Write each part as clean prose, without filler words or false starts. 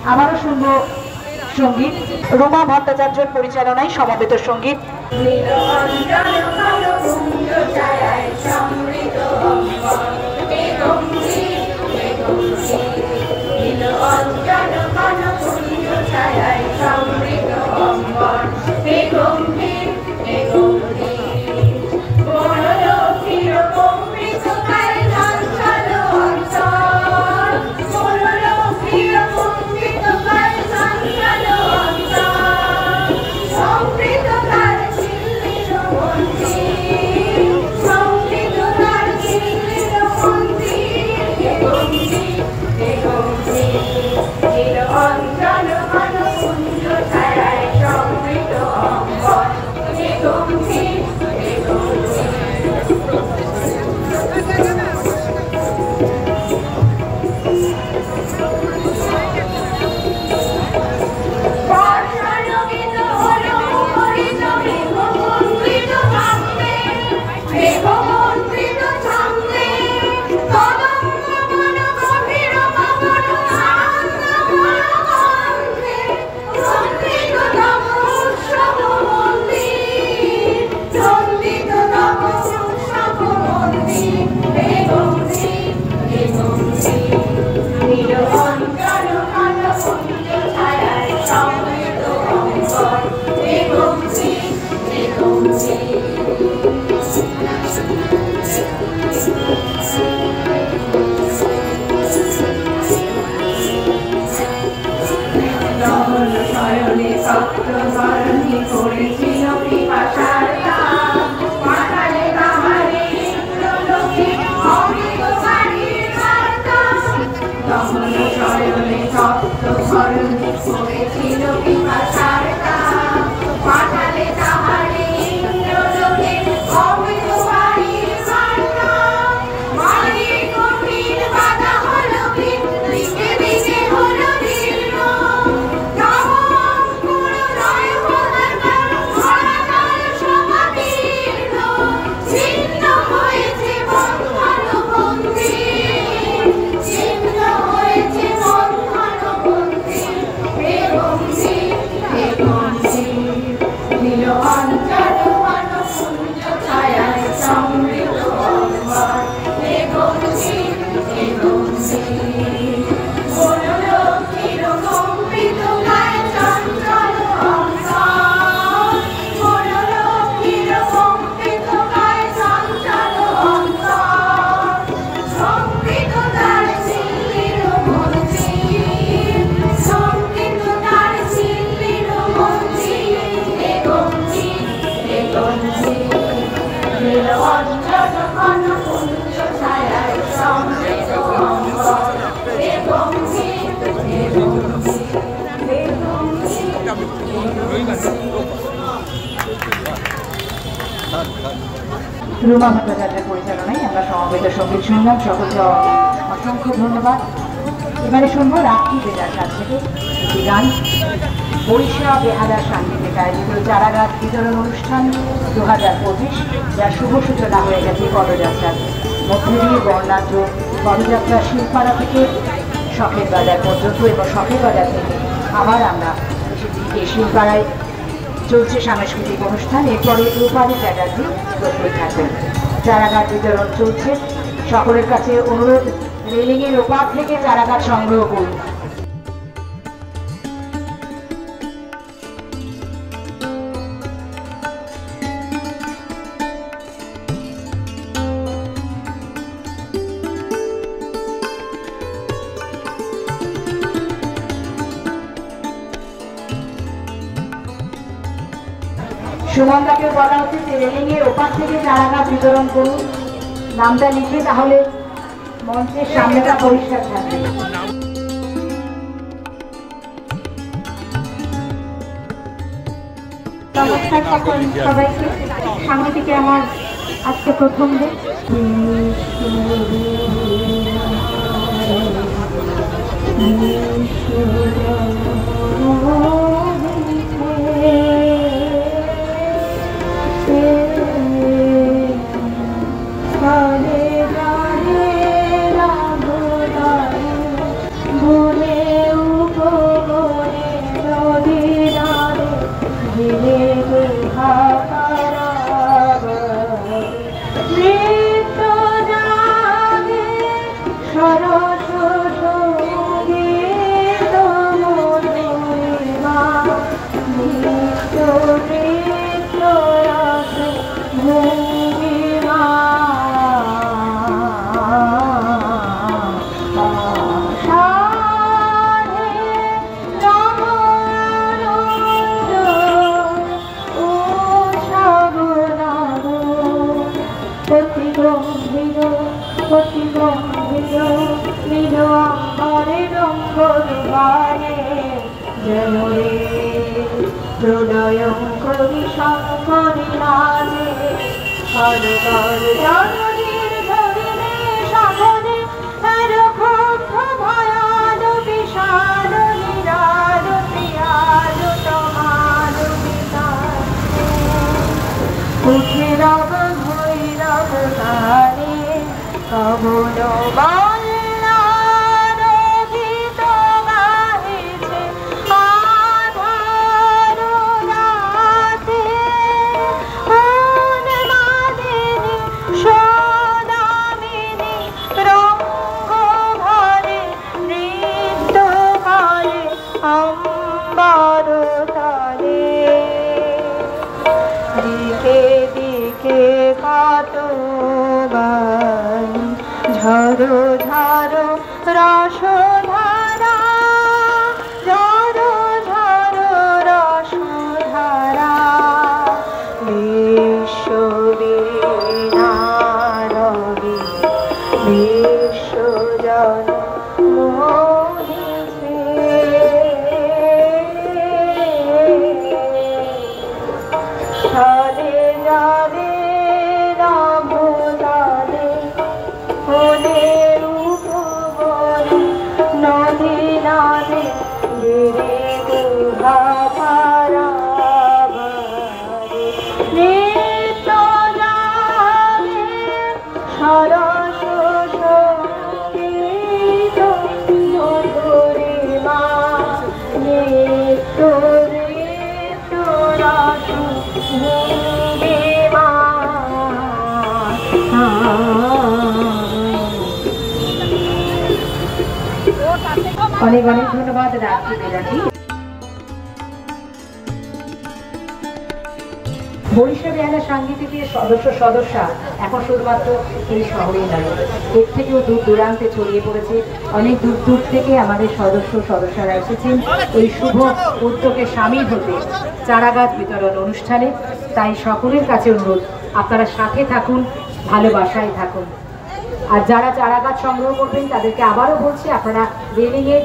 আবারও শুনবো সঙ্গীত রোমা ভট্টাচার্যের পরিচালনায় সমবেত সঙ্গীত। রুমা ভট্টাচার্যের পরিচালনায় আমরা সমবেত সঙ্গীত শুনলাম। সকলকে অসংখ্য ধন্যবাদ। এবারে শুনবো রাত্রি বেদার কাছ থেকে একটি গান। বৈশা বেহালার সাংগীতিক আয়োজিত চারাগাছ বিতরণ অনুষ্ঠান 2025, যার শুভ সূচনা হয়ে গেছে পদযাত্রার মধ্যে দিয়ে বর্ণাঢ্য পদযাত্রা শিলপাড়া থেকে শখের বাজার পর্যন্ত এবং শখের বাজার থেকে আবার আমরা এই শিলপাড়ায় চলছে সাংস্কৃতিক অনুষ্ঠান। এরপরে রূপালী চ্যাটার্জি প্রস্তুত থাকবেন। চারাগাছ বিতরণ চলছে। সকলের কাছে অনুরোধ, রেলিংয়ের ওপার থেকে চারাগাছ সংগ্রহ করুন। সুমনদাকে বলা হচ্ছে রেলিংয়ের ওপার থেকে চারাগাছ বিতরণ করুন। নামটা লিখে, তাহলে মঞ্চের সামনেটা পরিষ্কার থাকবে। নমস্কার সবাইকে। সাংগীতিকে আমার আজকে প্রথম দিন। ভুলে করবারে যেন রে প্রলয় করি শঙ্করী রাজে হরকর জননীর ধরিলে সাধনে রঘুক্ষ ভয়াল বিশাল নিরাল প্রিয়াল তোমার বিকার উঠে রব ভৈরব গানে কবল ঝরো ঝরো রসধারা ঝরো ঝরো রসধারা বিশ্ববীণারবি বিশ্বজন মোহিছে সালে জালে নদী নাদে রে গুহা পারাবারে নিত্য জাগে সরস সঙ্গীত মধুরে মা নিত্য নিত্য রস ভঙ্গিমা অনেক অনেক ধন্যবাদ রাত্রি বেলাটি। বরিশাল বেহালা সাংগীতিকের সদস্যা এখন শুধুমাত্র এই শহরেই নয়, এর থেকেও দূর দূরান্তে ছড়িয়ে পড়েছে। অনেক দূর দূর থেকে আমাদের সদস্যরা এসেছেন এই শুভ উদ্যোগে সামিল হতে চারাগাছ বিতরণ অনুষ্ঠানে। তাই সকলের কাছে অনুরোধ, আপনারা সাথে থাকুন, ভালোবাসায় থাকুন। আর যারা চারাগাছ সংগ্রহ করবেন তাদেরকে আবারও বলছি, আপনারা রেলিংয়ের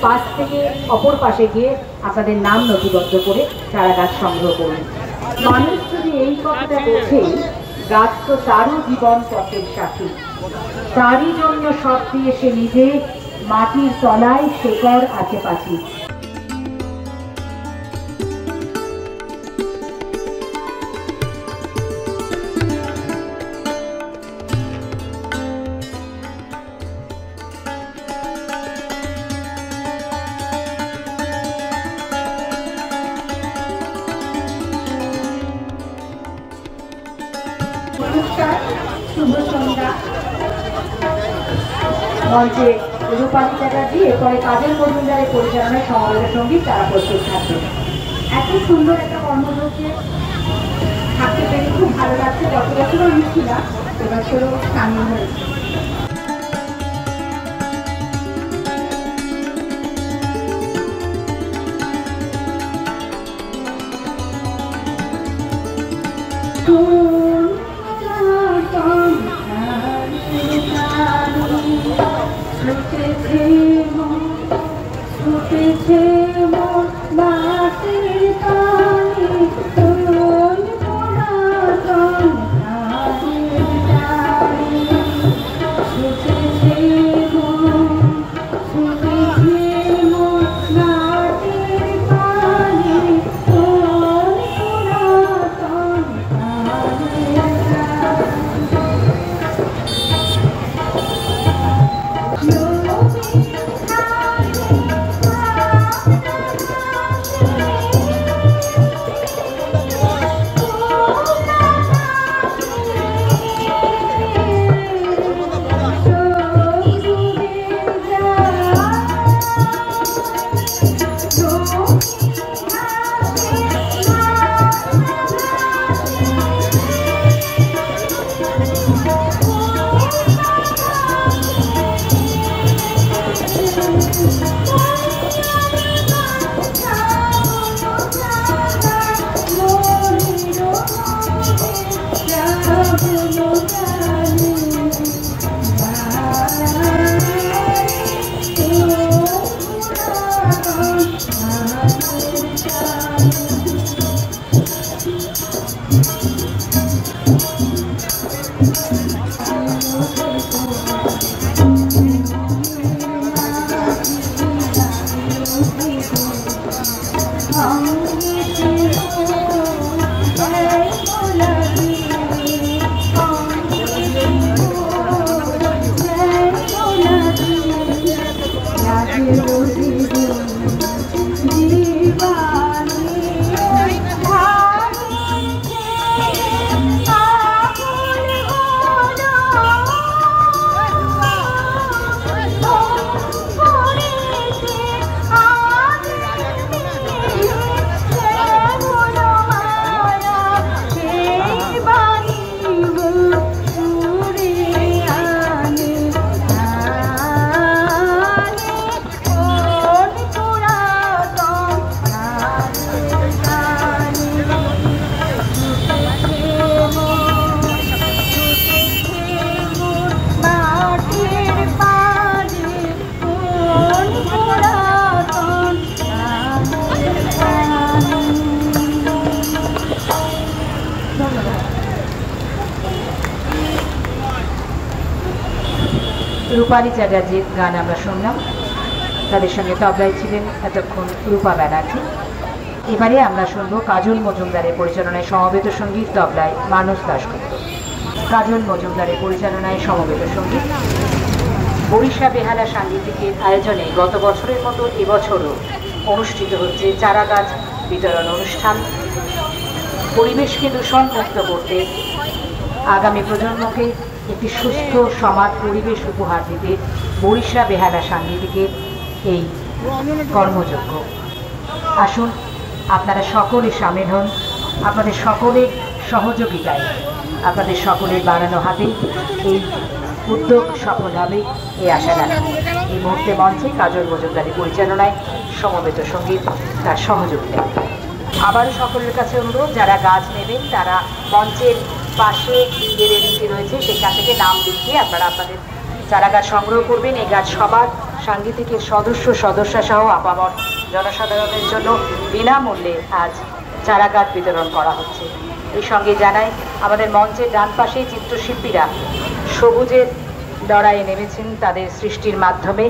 পাশ থেকে অপর পাশে গিয়ে আপনাদের নাম নথিবদ্ধ করে চারাগাছ সংগ্রহ করুন। মানুষ যদি এই কথাটা বোঝে, গাছ তো তারও জীবন পথের সাথী, তারই জন্য সব দিয়ে সে নিজে মাটির তলায় শেকড় আছে পাখি। শুভ সন্ধ্যা। মঞ্চে রূপালী চ্যাটার্জি, এরপরে কাজল মজুমদারের পরিচালনায় সমবেত সঙ্গীত তারা প্রস্তুত থাকবে। এত সুন্দর একটা কর্মযোগে থাকতে পেরে খুব ভালো লাগছে। গত বছরও লিখছিলাম, এবছরও সামিল হয়েছে। ছুটেছে মন বাসের তানে তোর পুরাতন গানের তানে ছুটেছে মন বাসের তানে তোর পুরাতন গানের তানে রূপালী চ্যাটার্জির গান আমরা শুনলাম, তাদের সঙ্গে তবলায় ছিলেন এতক্ষণ রূপা ব্যানার্জি। এবারে আমরা শুনব কাজল মজুমদারের পরিচালনায় সমবেত সঙ্গীত, তবলায় মানস দাশগুপ্ত। কাজল মজুমদারের পরিচালনায় সমবেত সঙ্গীত। বরিশা বেহালা সাংগীতিকের আয়োজনে গত বছরের মতো এবছরও অনুষ্ঠিত হচ্ছে চারা গাছ বিতরণ অনুষ্ঠান। পরিবেশকে দূষণ মুক্ত করতে, আগামী প্রজন্মকে একটি সুস্থ সমাজ পরিবেশ উপহার দিতে বরিশা বেহালা সাংগীতিকের এই কর্মযজ্ঞ। আসুন আপনারা সকলে সামিল হন, আপনাদের সকলের সহযোগিতায়, আপনাদের সকলের বাড়ানো হাতে এই উদ্যোগ সফল হবে এই আশা রাখি। এই মুহূর্তে মঞ্চে কাজল মজুমদারের পরিচালনায় সমবেত সঙ্গীত তার সহযোগিতা। আবারও সকলের কাছে অনুরোধ, যারা গাছ নেবেন তারা মঞ্চের পাশে যে রেলিংটি রয়েছে সেখান থেকে নাম লিখিয়ে আপনারা আপনাদের চারা গাছ সংগ্রহ করবেন। এই গাছ সবার সাংগীতিকের সদস্যা সহ আপামর জনসাধারণের জন্য বিনামূল্যে আজ চারা গাছ বিতরণ করা হচ্ছে। এই সঙ্গে জানাই আমাদের মঞ্চের ডান পাশে চিত্রশিল্পীরা সবুজের লড়াইয়ে নেমেছেন, তাদের সৃষ্টির মাধ্যমে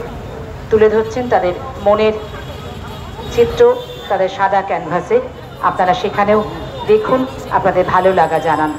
তুলে ধরছেন তাদের মনের চিত্র তাদের সাদা ক্যানভাসে। আপনারা সেখানেও দেখুন, আপনাদের ভালো লাগা জানান।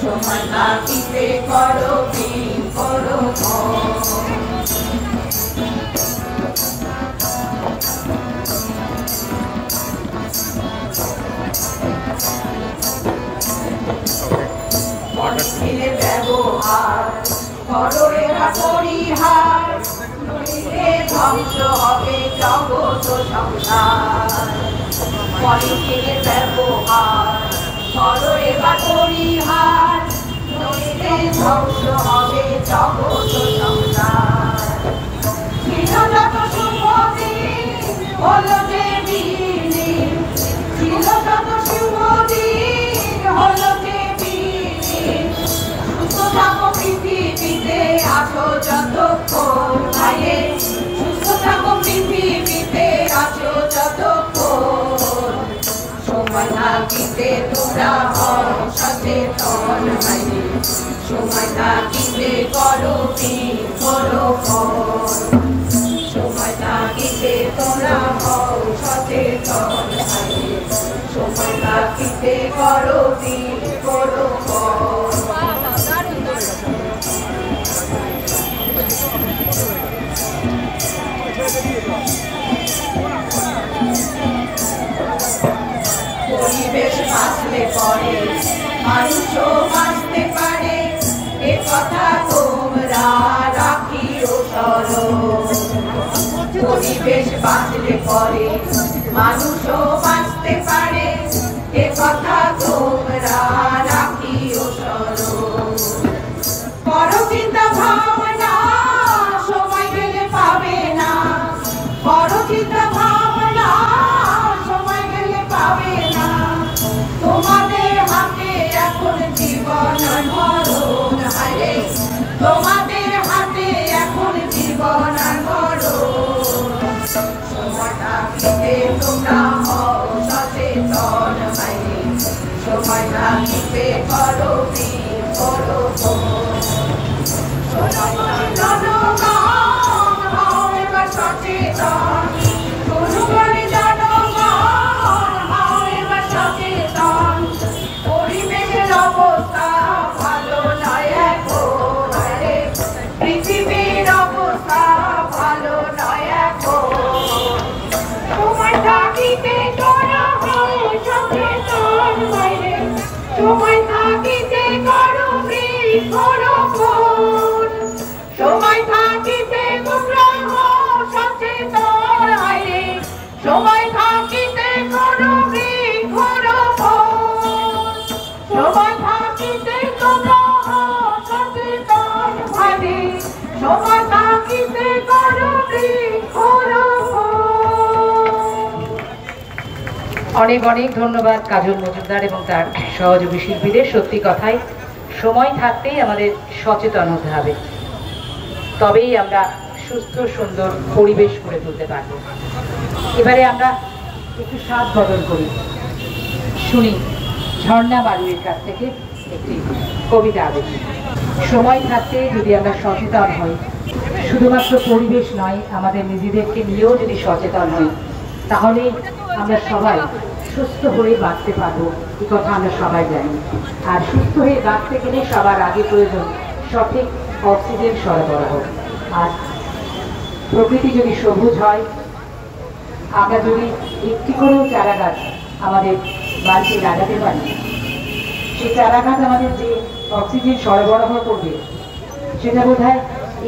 সময় থাকিতে করো প্রেম করো মনের ব্যবহার করো এরা পরিহার, নইলে ধ্বংস হবে জগৎ সংসার। মনের ব্যবহার করো এবার পরিহার, নইলে ধ্বংস হবে জগৎ সংসার। ছিল যত শুভদিন হলো যে বিলীন, ছিল যত শুভদিন হলো যে বিলীন। সুস্থ থাকো পৃথিবীতে আছো যতক্ষণ ভাইয়ে, সুস্থ থাকো পৃথিবীতে আছো যতক্ষণ। সময় থাকিতে তোমরা হও সচেতন ভাইয়ে, সময় থাকিতে করো প্রেম করো ফল। সময় থাকিতে তোমরা হও সচেতন ভাইয়ে, সময় থাকিতে করো প্রেম করো ফল। পরিবেশ বাঁচলে পরে মানুষও বাঁচতে পারে, এ কথা তোমরা রাখিও স্মরণ। পরিবেশ বাঁচলে পরে মানুষও বাঁচতে পারে, এ কথা তোমরা রাখিও স্মরণ। করো চিন্তা ভাবনা সময় গেলে পাবে না, করো চিন্তা ভাবনা সময় গেলে পাবে না। তোমাদের হাতে এখন জীবন মরণ হারে, তোমাদের হাতে এখন জীবন মরণ। সময় থাকিতে তোমরা হও সচেতন ভাইরে, সময় থাকিতে করো প্রেম করো ফল। সময় জনগণ হও এবার সচেতন, জনগণে জনগণ হও এবার সচেতন। পরিবেশের অবস্থা ভালো নয় এখন রে, পৃথিবীর অবস্থা ভালো নয় এখন। সময় থাকিতে তোরা হও সচেতন ভাইরে, সময় থাকিতে করো প্রেম করো ফল। সময় থাকিতে তোমরা হও সচেতন ভাইরে, সময় থাকিতে করো প্রেম করো ফল। সময় থাকিতে তোমরা হও সচেতন ভাইরে, সময় থাকিতে করো প্রেম করো ফল। অনেক অনেক ধন্যবাদ কাজল মজুমদার এবং তার সহযোগী শিল্পীদের। সত্যি কথাই সময় থাকতেই আমাদের সচেতন হতে হবে, তবেই আমরা সুস্থ সুন্দর পরিবেশ করে তুলতে পারব। এবারে আমরা একটু স্বাদ বদল করি, শুনি ঝর্ণা বাড়ুইয়ের কাছ থেকে একটি কবিতা আবৃত্তি। সময় থাকতে যদি আমরা সচেতন হই, শুধুমাত্র পরিবেশ নয় আমাদের নিজেদেরকে নিয়েও যদি সচেতন হই, তাহলে আমরা সবাই সুস্থ হয়ে বাঁচতে পারবো। এই কথা আমরা সবাই জানি। আর সুস্থ হয়ে বাঁচতে গেলে সবার আগে প্রয়োজন সঠিক অক্সিজেন সরবরাহ। আর প্রকৃতি যদি সবুজ হয়, আমরা যদি একটি করেও চারা গাছ আমাদের বাড়িতে লাগাতে পারি, সেই চারা গাছ আমাদের যে অক্সিজেন সরবরাহ করবে সেটা বোধহয়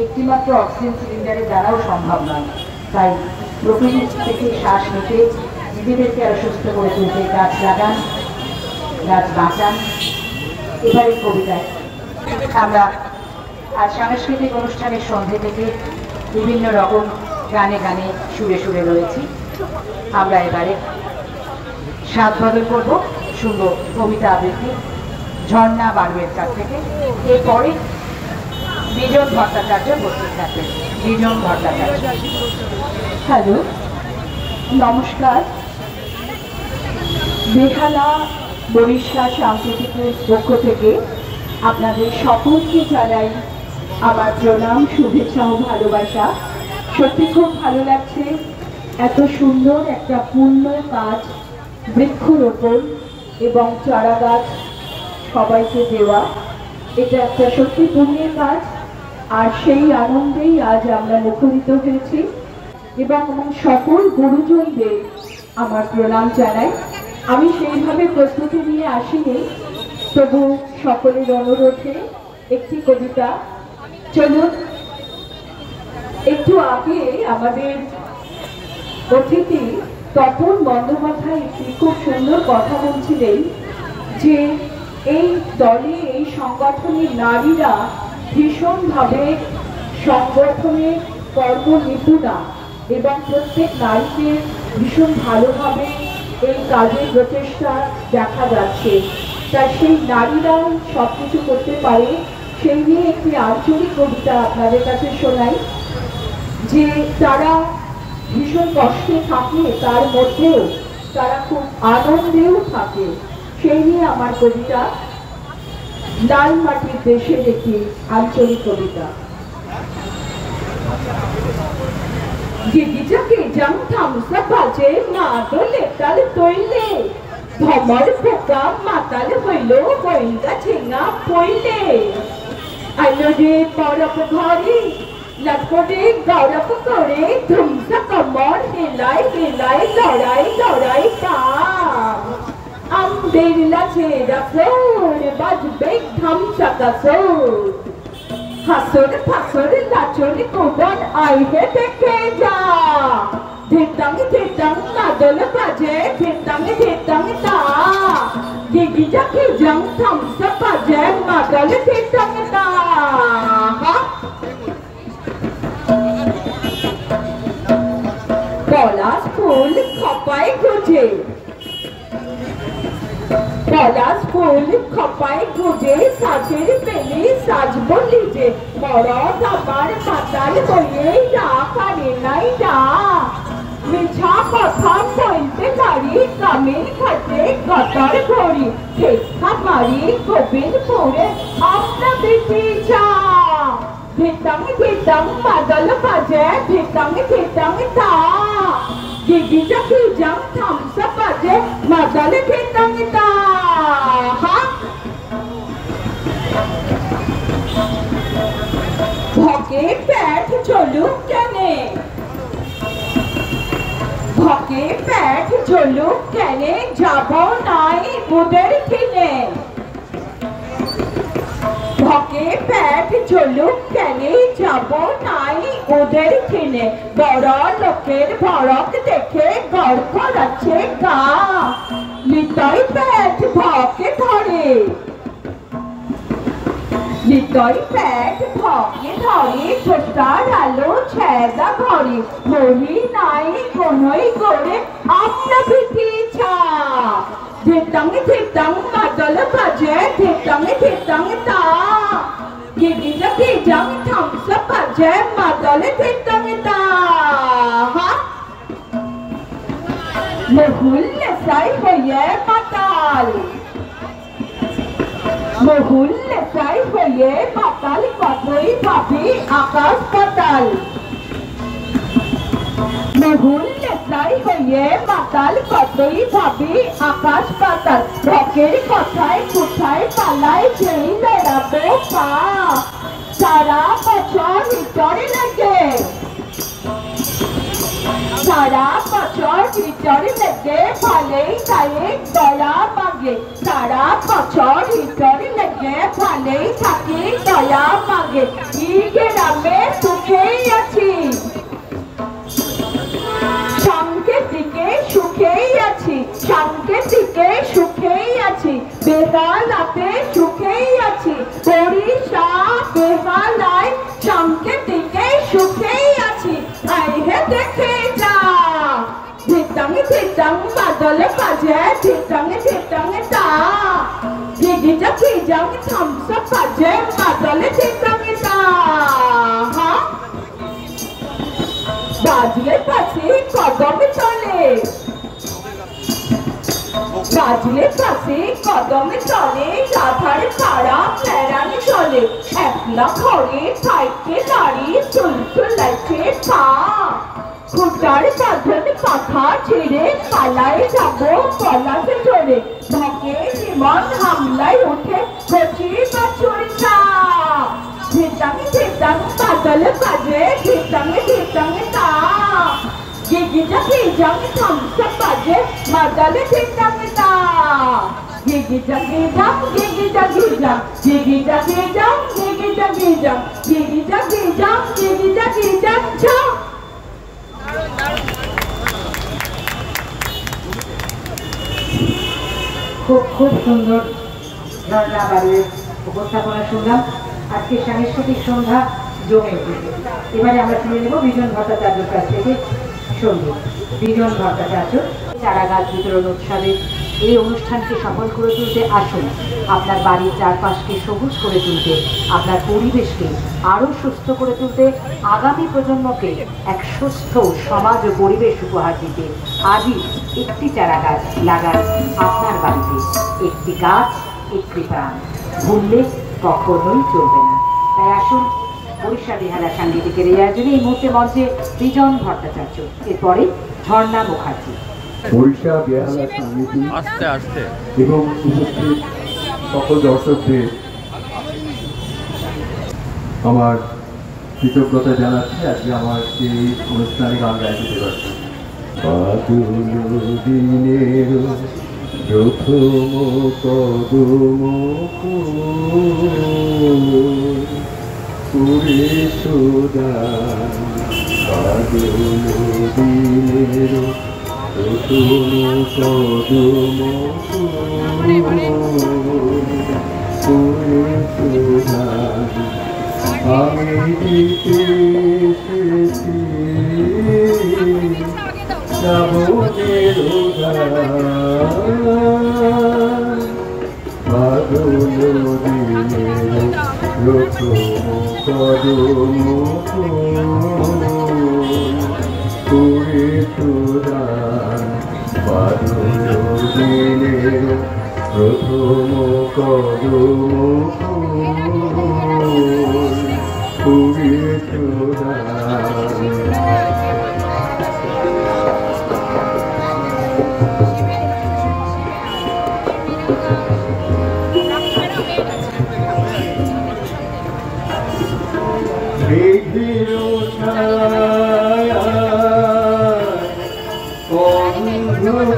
একটিমাত্র অক্সিজেন সিলিন্ডারের দ্বারাও সম্ভব নয়। তাই প্রকৃতি থেকে শ্বাস নিতে, নিজেদেরকে আরো সুস্থ করে তুলতে গাছ লাগান, গাছ বাঁচান। এবারে কবিতায় আমরা আজ সাংস্কৃতিক অনুষ্ঠানের সন্ধ্যে থেকে বিভিন্ন রকম গানে গানে সুরে সুরে রয়েছি। আমরা এবারে স্বাদ বদল করব, শুনবো কবিতা আবৃত্তি ঝর্ণা বাড়ুইয়ের কাছ থেকে। এরপরে বিজন ভট্টাচার্য উপস্থিত থাকবেন। বিজন ভট্টাচার্য। হ্যালো, নমস্কার। বেহালা বরিশা সাংস্কৃতিকের পক্ষ থেকে আপনাদের সকলকে জানাই আমার প্রণাম, শুভেচ্ছা ও ভালোবাসা। সত্যি খুব ভালো লাগছে এত সুন্দর একটা পূর্ণ কাজ, বৃক্ষরোপণ এবং চারা গাছ সবাইকে দেওয়া। এটা একটা সত্যি পুণ্যের কাজ, আর সেই আনন্দেই আজ আমরা মুখরিত হয়েছি। এবং সকল গুরুজনদের আমার প্রণাম জানাই। আমি সেইভাবে প্রস্তুতি নিয়ে আসিনি, তবু সকলের অনুরোধে একটি কবিতা। চলুন, একটু আগে আমাদের অতিথি তপন বন্দ্যোপাধ্যায় একটি খুব সুন্দর কথা বলছিলেন যে এই দলে, এই সংগঠনের নারীরা ভীষণভাবে সংগঠনে কর্মনিপুণা এবং প্রত্যেক নারীকে ভীষণ ভালোভাবে এই কাজে প্রচেষ্টা দেখা যাচ্ছে। তাই সেই নারীরা সব কিছু করতে পারে, সেই নিয়ে একটি আঞ্চলিক কবিতা আপনাদের কাছে শোনাই। যে তারা ভীষণ কষ্টে থাকে, তার মধ্যেও তারা খুব আনন্দেও থাকে, সেই নিয়ে আমার কবিতা। লাল মাটির দেশের একটি আঞ্চলিক কবিতা। গিগিজাকে জাম থামসা বাজে না দোলে তাল তৈলে, ভমর পোকা মাতাল হইল গোয়েন্দা ঠেঙা পইলে। আইলো রে পরপ ঘরে লটপটে গৌরব করে, ধুমসা কমর হেলায় হেলায় লড়াই লড়াই পা। আমদের লাছে রাসোর বাজবে ধামসা কাসোর, হাসর ফাসর লাচর কোবন আইহে দেখে যা। ধেতাং ধেতাং মাদল বাজে, ধেতাং ধেতাং তা। গিগিজাকে জাং থামসা বাজে, মাদল ধেতাং তা। পলাশ ফুল খপায় গুজে, পলাশ ফুল খপায় গুজে, সাজের পেলে সাজবো লিজে। মরদ আমার মাতাল হয়ে যা পারে নাই যা। মিছা কথা বলতে পারি, কামের ঘাটে গতর ঘড়ি। খেসা মারি গোবিন্দপুরে আমরা বেশি চা। ধেতাং ধেতাং মাদল বাজে, ধেতাং ধেতাং তা। গিগিজাকে জাম থামসা বাজে, মাদল ধেতাং তা। ভকে পেট চলুক কেনে, ভকে পেট চলুক কেনে, যাব নাই ওদের কিনে। ভকে পেট চলুক কেনে, যাব নাই ওদের কিনে। বড় লোকের ভড়ক দেখে গড় করাচ্ছে গা। লিতই পেট ভকে ধরে, লিতই পেট ভকে ধরে, ছোটার আলো ছেদা ঘরে। মরি নাই কোনই করে আমরা ভীতি ছা। ধেতাং ধেতাং মাদল বাজে, ধেতাং ধেতাং তা। গিগিজাকে জাং থামসা বাজে, মাদল ধেতাং তা। মহুল নেশাই হয়ে মাতাল, মহুল নেশাই হয়ে মাতাল, কতই ভাবি আকাশ পাতাল। মহুল নেশাই হয়ে মাতাল, কতই ভাবি আকাশ পাতাল। ভকের কথায় কোথায় পালায় যেই লড়াবো পা। সারা বছর ভিতরে লাগে, সারা বছর ভিতরে লেগে ভালেই গায়ে দয়া মাগে। সারা বছর ভিতরে লেগে ভালেই থাকি দয়া মাগে। এই গ্রামে সুখেই আছি, সাংকেতিকে সুখেই আছি, সাংকেতিকে সুখেই আছি। বেহালাতে সুখেই আছি, বরিশা বেহালায় সাংকেতিকে সুখেই আছি। আইহে দেখে যা। ধেতাং ধেতাং মাদল বাজে, ধেতাং ধেতাং তা। গিগিজাকে জাং থামসা বাজে, মাদল ধেতাং তা। বাজলে পাশে কদম চলে, বাজলে পাশে কদম চলে। রাধার পাড়া ফেরান চলে, একলা ঘরে থাইকে নারী চুলচুলাইছে পা। খুঁটার বাঁধন পাখা ছেড়ে পালায় যাবো পলাশে চড়ে। ভকে জীবন হামলায় উঠে কচি বাছুর চা। जाके जाके हम सब बाजे मदले ठीक जाके गिगी जाके जाम गिगी जाके जाम गिगी जाके जाम गिगी जाके जाम गिगी जाके जाम गिगी जाके जाम খুব খুব সুন্দর ঝর্ণা বাড়ির উপস্থাপনা শুনলাম। আজকে সাংস্কৃতিক সন্ধ্যা জমে উঠেছে। এবারে আমরা শুনে নেব বিজন ভট্টাচার্যের কাছ থেকে সঙ্গীত। বিজন ভট্টাচার্য চারা গাছ বিতরণ উৎসবে এই অনুষ্ঠানকে সফল করে তুলতে আসুন। আপনার বাড়ির চারপাশকে সবুজ করে তুলতে, আপনার পরিবেশকে আরও সুস্থ করে তুলতে, আগামী প্রজন্মকে এক সুস্থ সমাজ ও পরিবেশ উপহার দিতে আজই একটি চারা গাছ লাগান আপনার বাড়িতে। একটি গাছ একটি প্রাণ, ভুললে কখনোই চলবে না। তাই আসুন বরিশা বিহারা সাংগীতিকের এই আয়োজনে এই মুহূর্তে মঞ্চে বিজন ভট্টাচার্য, এরপরে ঝর্ণা মুখার্জি। বরিশা বিহারা সমিতি এবং উপস্থিত সকল দর্শকদের আমার কৃতজ্ঞতা জানাচ্ছি আজকে আমার এই অনুষ্ঠানে গান গাইতে পারছি। দিনের প্রথম কদম করে সুদান দিনের প্রথম কদম করে সুদান আমি দিতে এসেছি শ্রাবণের বাদল দিনের প্রথম কদম করে সুদান বাদল দিনের প্রথম কদম করে সুদান মেঘের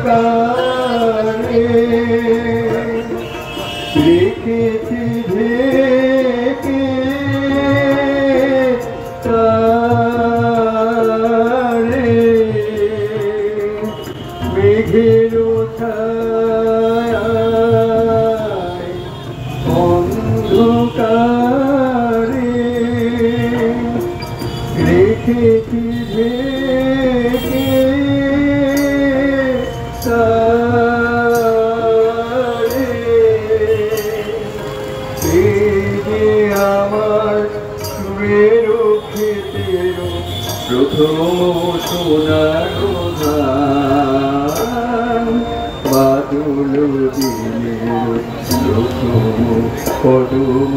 অন্ধকারে রেখেছি ঢেকে তারে মেঘের অন্ধকারে রেখেছি ঢেকে তারে আমার সুরের ক্ষেতের প্রথম সোনার ধান বাদল দিনের প্রথম কদম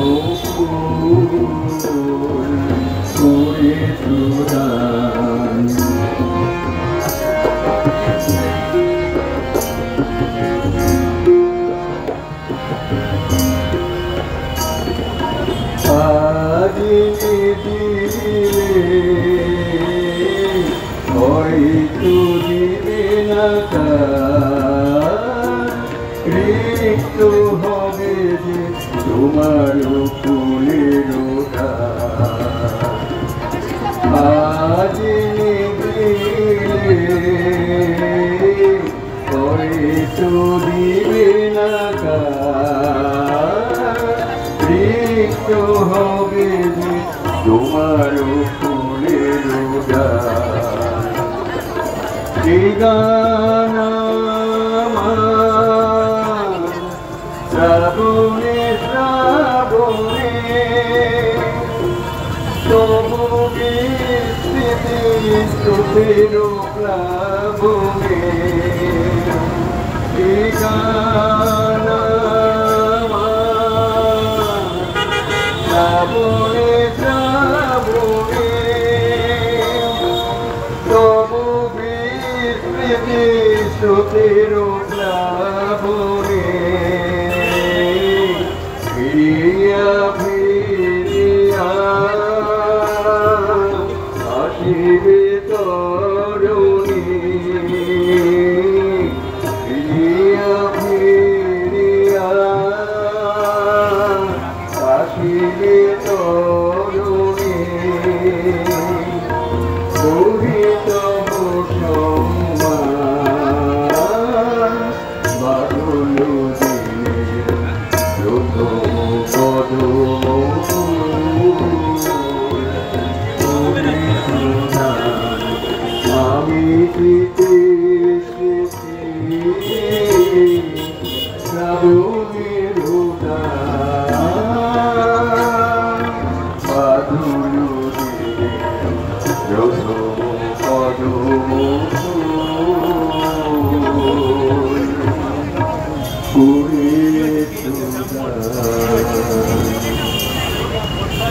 করে সুদান হয়তো দিবে না রিক্ত হবে যে তোমার ফুলের আজ হয়তো দিবে না রিক্ত হবে যে তোমার ফুলের গান শ্রাবণে শ্রাবণে তবু বিস্মৃতি চোখের প্লাবনে গান শ্রাবণে শ্রাবণে তবু বিস্মৃতি চোখের প্লাবনে ফিরিয়া ফিরিয়া আসিবে তরুণী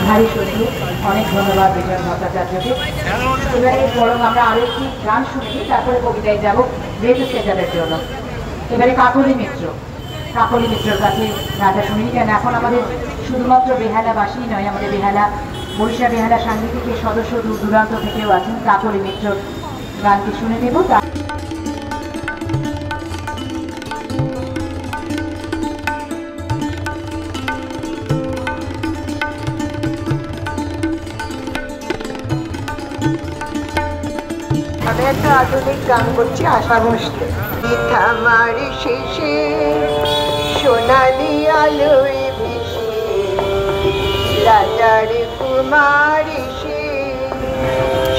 ভারী সুন্দর, অনেক ধন্যবাদ বিজয় ভট্টাচার্যকে। এবারে বরং আমরা আরো একটি গান শুনি, তারপরে কবিতায় যাবো যেহেতু সেটাদের জন্য। এবারে কাকলি মিত্রর কাছে গানটা শুনি, কেন এখন আমাদের শুধুমাত্র বেহালাবাসী নয়, আমাদের বরিশা বেহালা সাংগীতিকের সদস্য দূর দূরান্ত থেকেও আছেন। কাকলি মিত্রর গানটি শুনে নেব। আমি একটা আধুনিক গান করছি আশা ভোসলে। আমার শেষে সোনালি আলোয় ভেসে রাজার কুমারী সে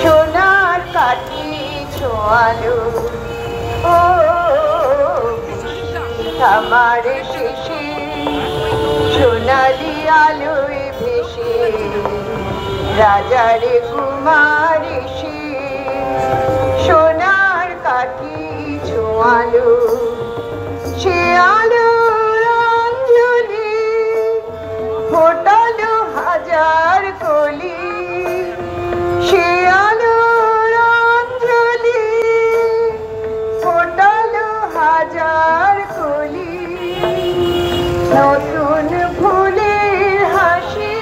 সোনার কাঠি ছোয়ালো। ও আমার শেষে সোনালি আলোয় ভেসে রাজার কুমারী সে সোনার কাঠি ছোঁয়ালো। সে আলোর অঞ্জলি ফোটালো হাজার কলি। সে আলোর অঞ্জলি ফোটালো হাজার কলি। নতুন ফুলের হাসি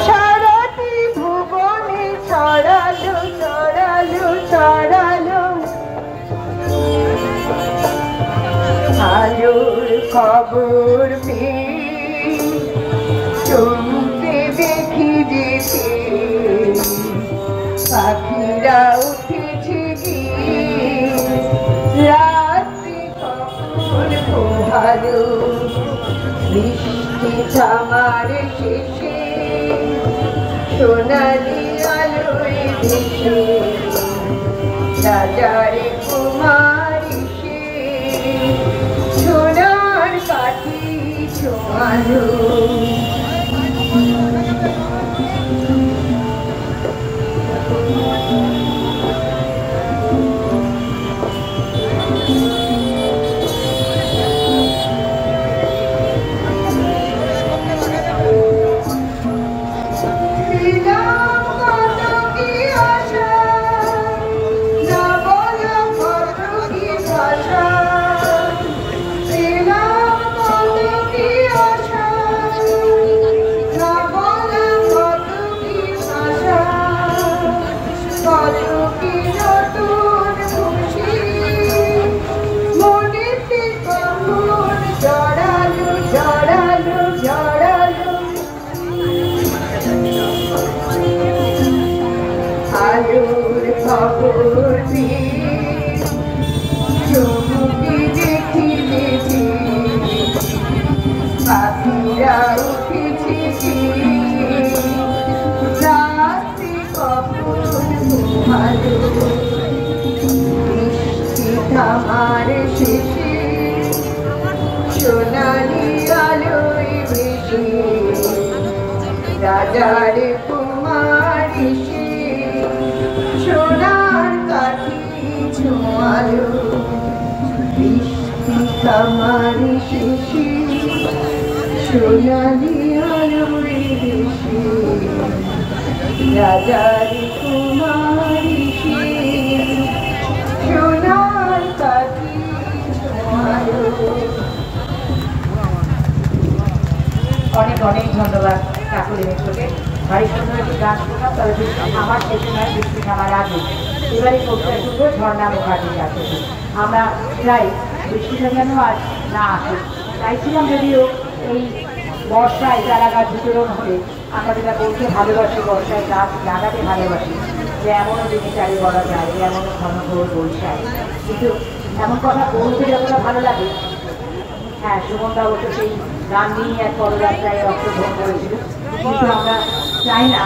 সারাটি ভুবনে ছড়ালো ছড়ালো। আলোর খবর পেয়ে চমকে দেখি যেতে পাখিরা উঠেছে গিয়ে রাত্রি কখন ভালো। বৃষ্টি থামার শেষে সোনালি আলোয় ভেসে রাজার কুমারী সে সোনার কাঠি ছোঁয়ালো। পাখিরা উঠেছে রাত্রি কখন ভালো। বৃষ্টি থামার শেষে সোনালি আলোয় ভেসে রাজার কুমারী সে সোনার কাঠি ছোঁয়ালো। বৃষ্টি থামার শেষে সোনালি আলোয় ভেসে রাজার কুমারী সে সোনার কাঠি ছোঁয়ালো। অনেক অনেক ধন্যবাদ কাকলি মিত্রকে। ভারী সুন্দর একটি গান শুনলাম, তবে আমার শেষে নয়, বৃষ্টি থামার আগে। এবারে কবিতা শুনবো ঝর্ণা মুখার্জির কাছে। আমরা চাই বৃষ্টিটা যেন আর না আসে, চাইছিলাম যদিও এই বর্ষায় চারা গাছ বিতরণ হলে আমরা যেটা বলতে ভালোবাসি, বর্ষায় গাছ লাগাতে ভালোবাসি, যে এমনও দিনে চারি বলা যায়, এমনও ঘন ঘোর বৈশাখ। কিন্তু এমন কথা বলতে যতটা ভালো লাগে, হ্যাঁ সুমনদা অবশ্য সেই গান নিয়ে এক পদযাত্রায় অংশগ্রহণ করেছিল, কিন্তু আমরা চাই না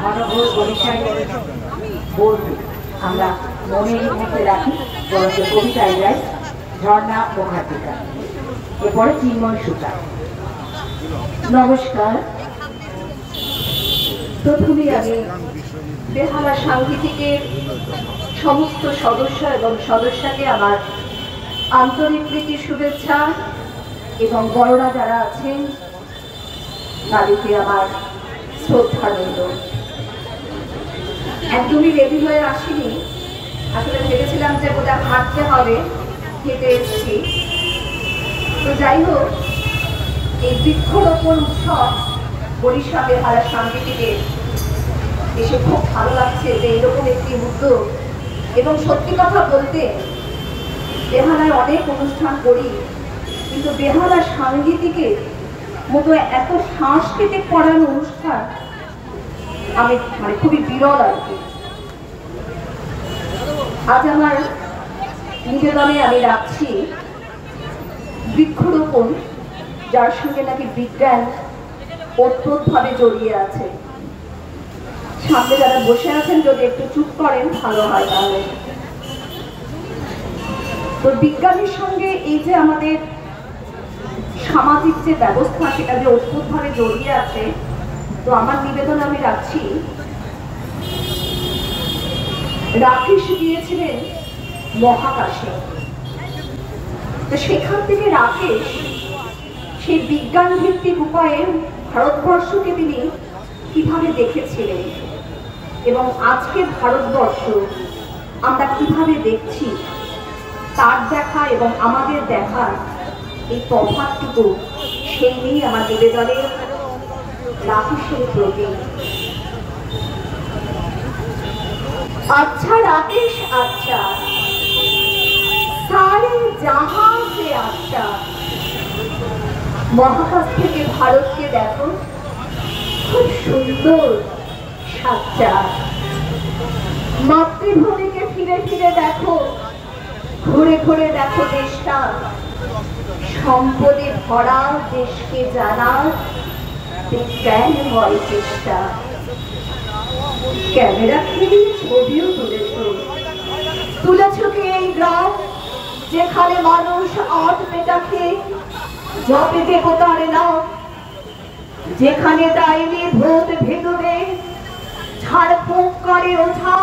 ঘন ঘোর বৈশাখ বলতে। আমরা মনের মধ্যে রাখি, বরঞ্চ কবিতায় যাই ঝর্ণা মুখার্জিকা, এরপরে চিন্ময় সুতা। নমস্কার। প্রথমে আমি বেহালা সাংগীতিকের সমস্ত সদস্য এবং সদস্যকে আমার আন্তরিক প্রীতি শুভেচ্ছা এবং বড়রা যারা আছেন তাদেরকে আমার শ্রদ্ধা রইল। একদমই রেডি হয়ে আসিনি, আসলে ভেবেছিলাম যে বোধহয় হাঁটতে হবে, হেঁটে এসেছি। তো যাই হোক, এই বৃক্ষরোপণ উৎসব বরিশা বেহালা সাংগীতিকের এসে খুব ভালো লাগছে যে এরকম একটি উদ্যোগ। এবং সত্যি কথা বলতে বেহালায় অনেক অনুষ্ঠান করি, কিন্তু বেহালা সাংগীতিকের মতো এত সাংস্কৃতিক পড়ানো অনুষ্ঠান আমি খুবই বিরল আর কি। আজ আমার নিবেদনে আমি রাখছি বৃক্ষরোপণ, যার সঙ্গে নাকি বিজ্ঞান ওতপ্রোতভাবে জড়িয়ে আছে। সামনে যারা বসে আছেন যদি একটু চুপ করেন ভালো হয়। তাহলে তো বিজ্ঞানের সঙ্গে এই যে আমাদের সামাজিক যে ব্যবস্থা সেটা যে ওতপ্রোতভাবে জড়িয়ে আছে। তো আমার নিবেদন আমি রাখছি, রাকেশ গিয়েছিলেন মহাকাশে। তো সেখান থেকে রাকেশ সেই বিজ্ঞান ভিত্তিক উপায়ে ভারতবর্ষকে তিনি কিভাবে দেখেছিলেন এবং আজকে ভারতবর্ষ আমরা কিভাবে দেখছি, তার দেখা এবং আমাদের দেখার এই তফাৎটুকু, সেই নিয়ে আমার নিবেদনে রাকেশের প্রতি। अच्छा राकेश अच्छा, सारे जहां से अच्छा। মহাকাশ থেকে ভারতকে দেখো, খুব সুন্দর সাচ্চা। মাতৃভূমিকে ফিরে ফিরে দেখো, ঘুরে ঘুরে দেখো দেশটা, সম্পদে ভরা দেশকে জানার বিজ্ঞানময় চেষ্টা। ক্যামেরা খেয়ে ছবিও তুলেছ কি এই গ্রাম, যেখানে মানুষ আট পেটা খেয়ে জপে দেবতার নাম, যেখানে ডাইনি ভূত ভেদবে ঝাড়ফুঁক করে ওঝা,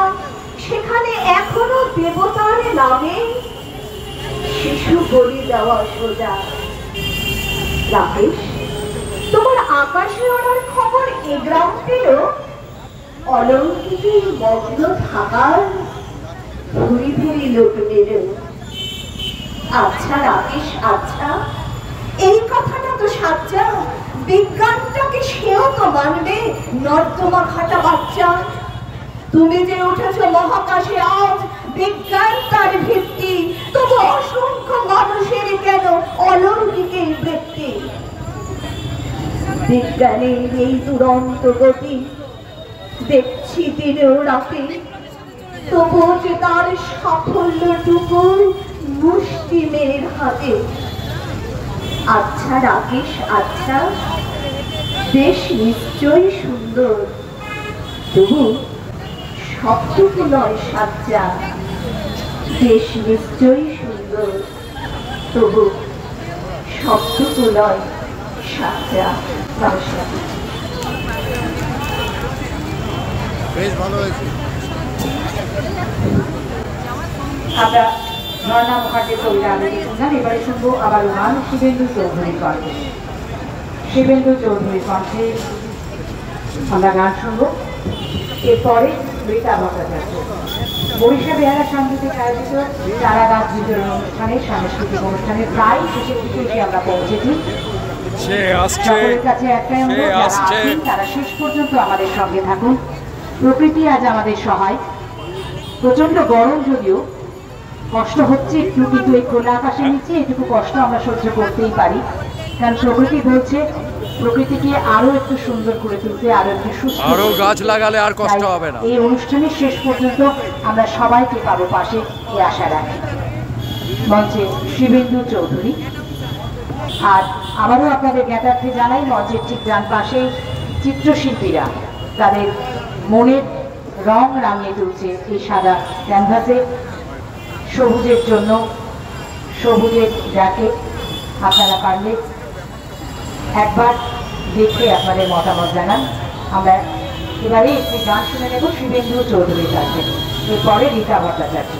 সেখানে এখনো দেবতার নামে শিশু বলি দেওয়া সোজা। রাকেশ, তোমার আকাশে ওড়ার খবর এ গ্রাম পেল, অলৌকিকে মগ্ন থাকার ভুরি ভুরি লোক মেল। আচ্ছা রাকেশ আচ্ছা, এই কথাটা তো সাচ্চা, বিজ্ঞানটাকে সেও তো মানবে, নর্দমা খাটা বাচ্চা। তুমি যে উঠেছ মহাকাশে আজ, বিজ্ঞান তার ভিত্তি, তবু অসংখ্য মানুষের কেন অলৌকিকের বৃত্তি। বিজ্ঞানের এই দুরন্ত গতি দেখছি দিনেও রাতে, তবু যে তার সাফল্যটুকু মুষ্টিমের হাতে। আচ্ছা রাকেশ আচ্ছা, দেশ নিশ্চয়ই সুন্দর, তবু সবটুকু নয় সাচ্চা। দেশ নিশ্চয়ই সুন্দর, তবু সবটুকু নয় সাচ্চা। নমস্কার। বেশ ভালো হয়েছে। আমরা ঝর্ণা মুখার্জির কবিতা আবৃত্তি শুনলাম। এবারে শুনবো আবার গান শিবেন্দু চৌধুরীর কণ্ঠে। শিবেন্দু চৌধুরীর কণ্ঠে আমরা গান শুনবো। এরপরে রীতা ভট্টাচার্য বরিশা বেহালা সাংগীতিক আয়োজিত চারা গাছ বিতরণ অনুষ্ঠানে, সাংস্কৃতিক অনুষ্ঠানের প্রায় শেষের দিকে এসে আমরা পৌঁছেছি। সকলের কাছে একটাই অনুরোধ, যারা আছেন তারা শেষ পর্যন্ত আমাদের সঙ্গে থাকুন। প্রকৃতি আজ আমাদের সহায়। প্রচন্ড গরম যদিও কষ্ট হচ্ছে একটু, কিন্তু এই খোলা আকাশের নিচে এটুকু কষ্ট আমরা সহ্য করতেই পারি, কারণ প্রকৃতি বলছে প্রকৃতিকে আরো একটু সুন্দর করে তুলতে, আরো একটু সুস্থ, আরো গাছ লাগালে আর কষ্ট হবে না। এই অনুষ্ঠানের শেষ পর্যন্ত আমরা সবাইকে পাবো পাশে, এই আশা রাখি। মঞ্চে শিবেন্দু চৌধুরী। আর আবারও আপনাদের জ্ঞাতার্থে জানাই, মঞ্চের ঠিক ডান পাশে চিত্রশিল্পীরা তাদের মনের রং রাঙিয়ে তুলছে এই সাদা ক্যানভাসে। সবুজের জন্য সবুজের জ্যাকেট, আপনারা পারলে একবার দেখে আপনাদের মতামত জানান। আমরা এবারে একটি গান শুনে নেব শিবেন্দু চৌধুরীর কাছে, এরপরে রীতা ভট্টাচার্য।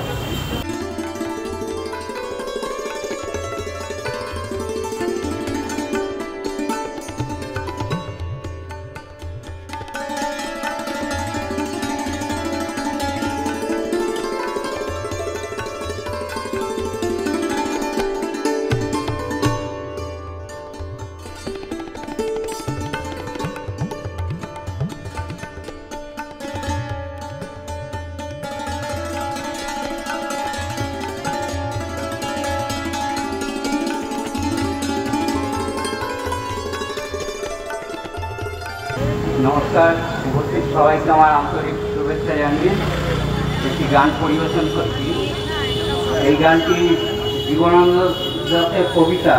নমস্কার, উপস্থিত সবাইকে আমার আন্তরিক শুভেচ্ছা জানিয়ে একটি গান পরিবেশন করছি। এই গানটি জীবনানন্দ দাশের কবিতা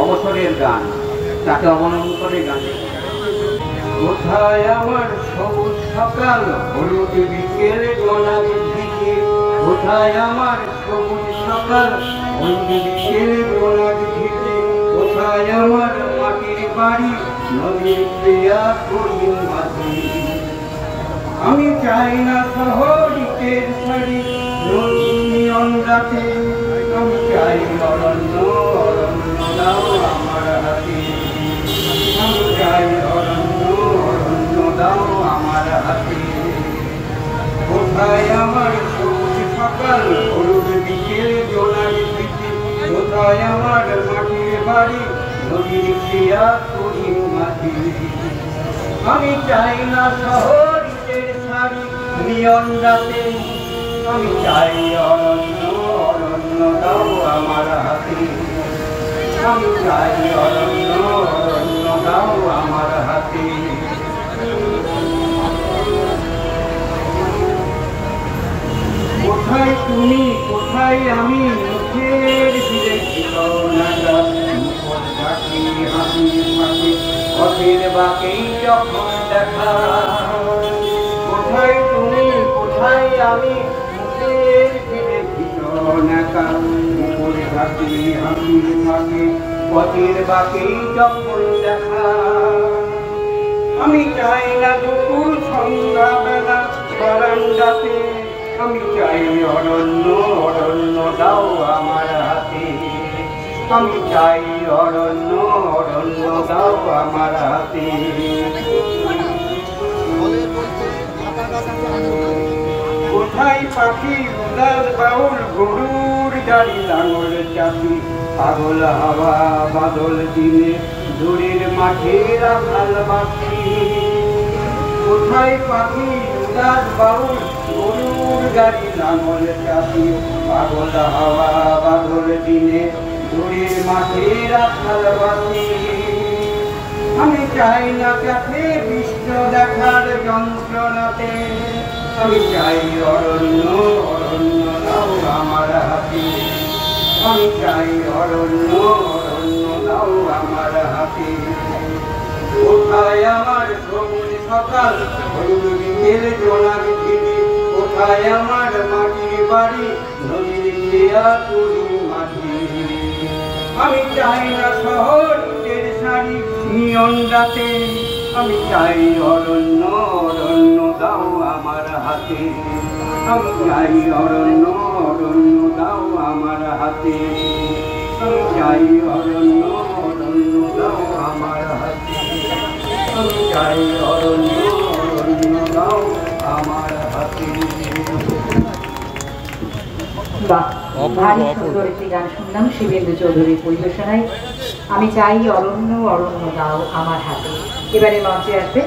অবসরের গান, তাকে অবলম্বন করে গান। কোথায় আমার সবুজ সকাল, হলুদ বিকেল গোলাপি দিকে, কোথায় আমার সবুজ সকাল, হলুদ বিকেল গোলাপি দিকে, কোথায় আমার মাটির বাড়ি, নদীর প্রিয়া করিম মাঝি। আমি চাই না শহরিকের শাড়ি, নিয়ন রাতে, আমি চাই অরণ্য, অরণ্য দাও আমার হাতে। আমি চাই অরণ্য, অরণ্য দাও আমার হাতে। কোথায় আমার সবুজ সকাল, হলুদ বিকেল জোনাকি দিকে, কোথায় আমার মাটির বাড়ি, নদীর প্রিয়া করিম মাঝি। আমি চাই না শহরিকের শাড়ি, নিয়ন রাতে, আমি চাই অরণ্য, অরণ্য দাও আমার হাতে। আমি চাই অরণ্য, অরণ্য দাও আমার হাতে। কোথায় তুমি, কোথায় আমি, মুখের ফিরে মুখর ঢাকি হাসি ফাঁকি, পথের বাকেই যখন দেখা। কোথায় তুমি, কোথায় আমি, মুখের ফিরে নাকা, মুখর ঢাকি হাসি ফাঁকি, পথের বাকেই যখন দেখা। আমি চাই না দুপুর সন্ধ্যাবেলা বারান্দাতে, আমি চাই অরণ্য, অরণ্য দাও আমার হাতে। আমি চাই অরণ্য, অরণ্য দাও আমার হাতে। কোথায় পাখি উদাস বাউল, গরুর গাড়ি লাঙল চাষি, পাগল হাওয়া বাদল দিনে দূরের মাঠে রাখাল বাসি। কোথায় পাখি উদাস বাউল, গরুর গাড়ি লাঙল চাষি, পাগল হাওয়া বাদল দিনে দূরের মাঠে রাখাল বাসি। আমি চাই না কাছে বিশ্ব দেখার যন্ত্রণাতে, আমি চাই অরণ্য, অরণ্য দাও আমার হাতে। আমি চাই অরণ্য, অরণ্য দাও আমার হাতে। কোথায় আমার সবুজ সকাল, হলুদ বিকেল জোনাকি দিকে, কোথায় আমার মাটির বাড়ি, নদীর প্রিয়া করিম মাঝি। আমি চাই না শহরের শাড়ি, নিয়ন রাতে, আমি চাই অরণ্য, অরণ্য দাও আমার হাতে। আমি চাই অরণ্য, অরণ্য দাও আমার হাতে। আমি চাই অরণ্য, অরণ্য দাও আমার হাতে। আমি চাই অরণ্য, অরণ্য দাও আমার হাতে। বাহ, ভারী সুন্দর একটি গান শুনলাম শিবেন্দু চৌধুরীর পরিবেশনায়। আমি চাই অরণ্য, অরণ্য দাও আমার হাতে। এবারে মঞ্চে আসবে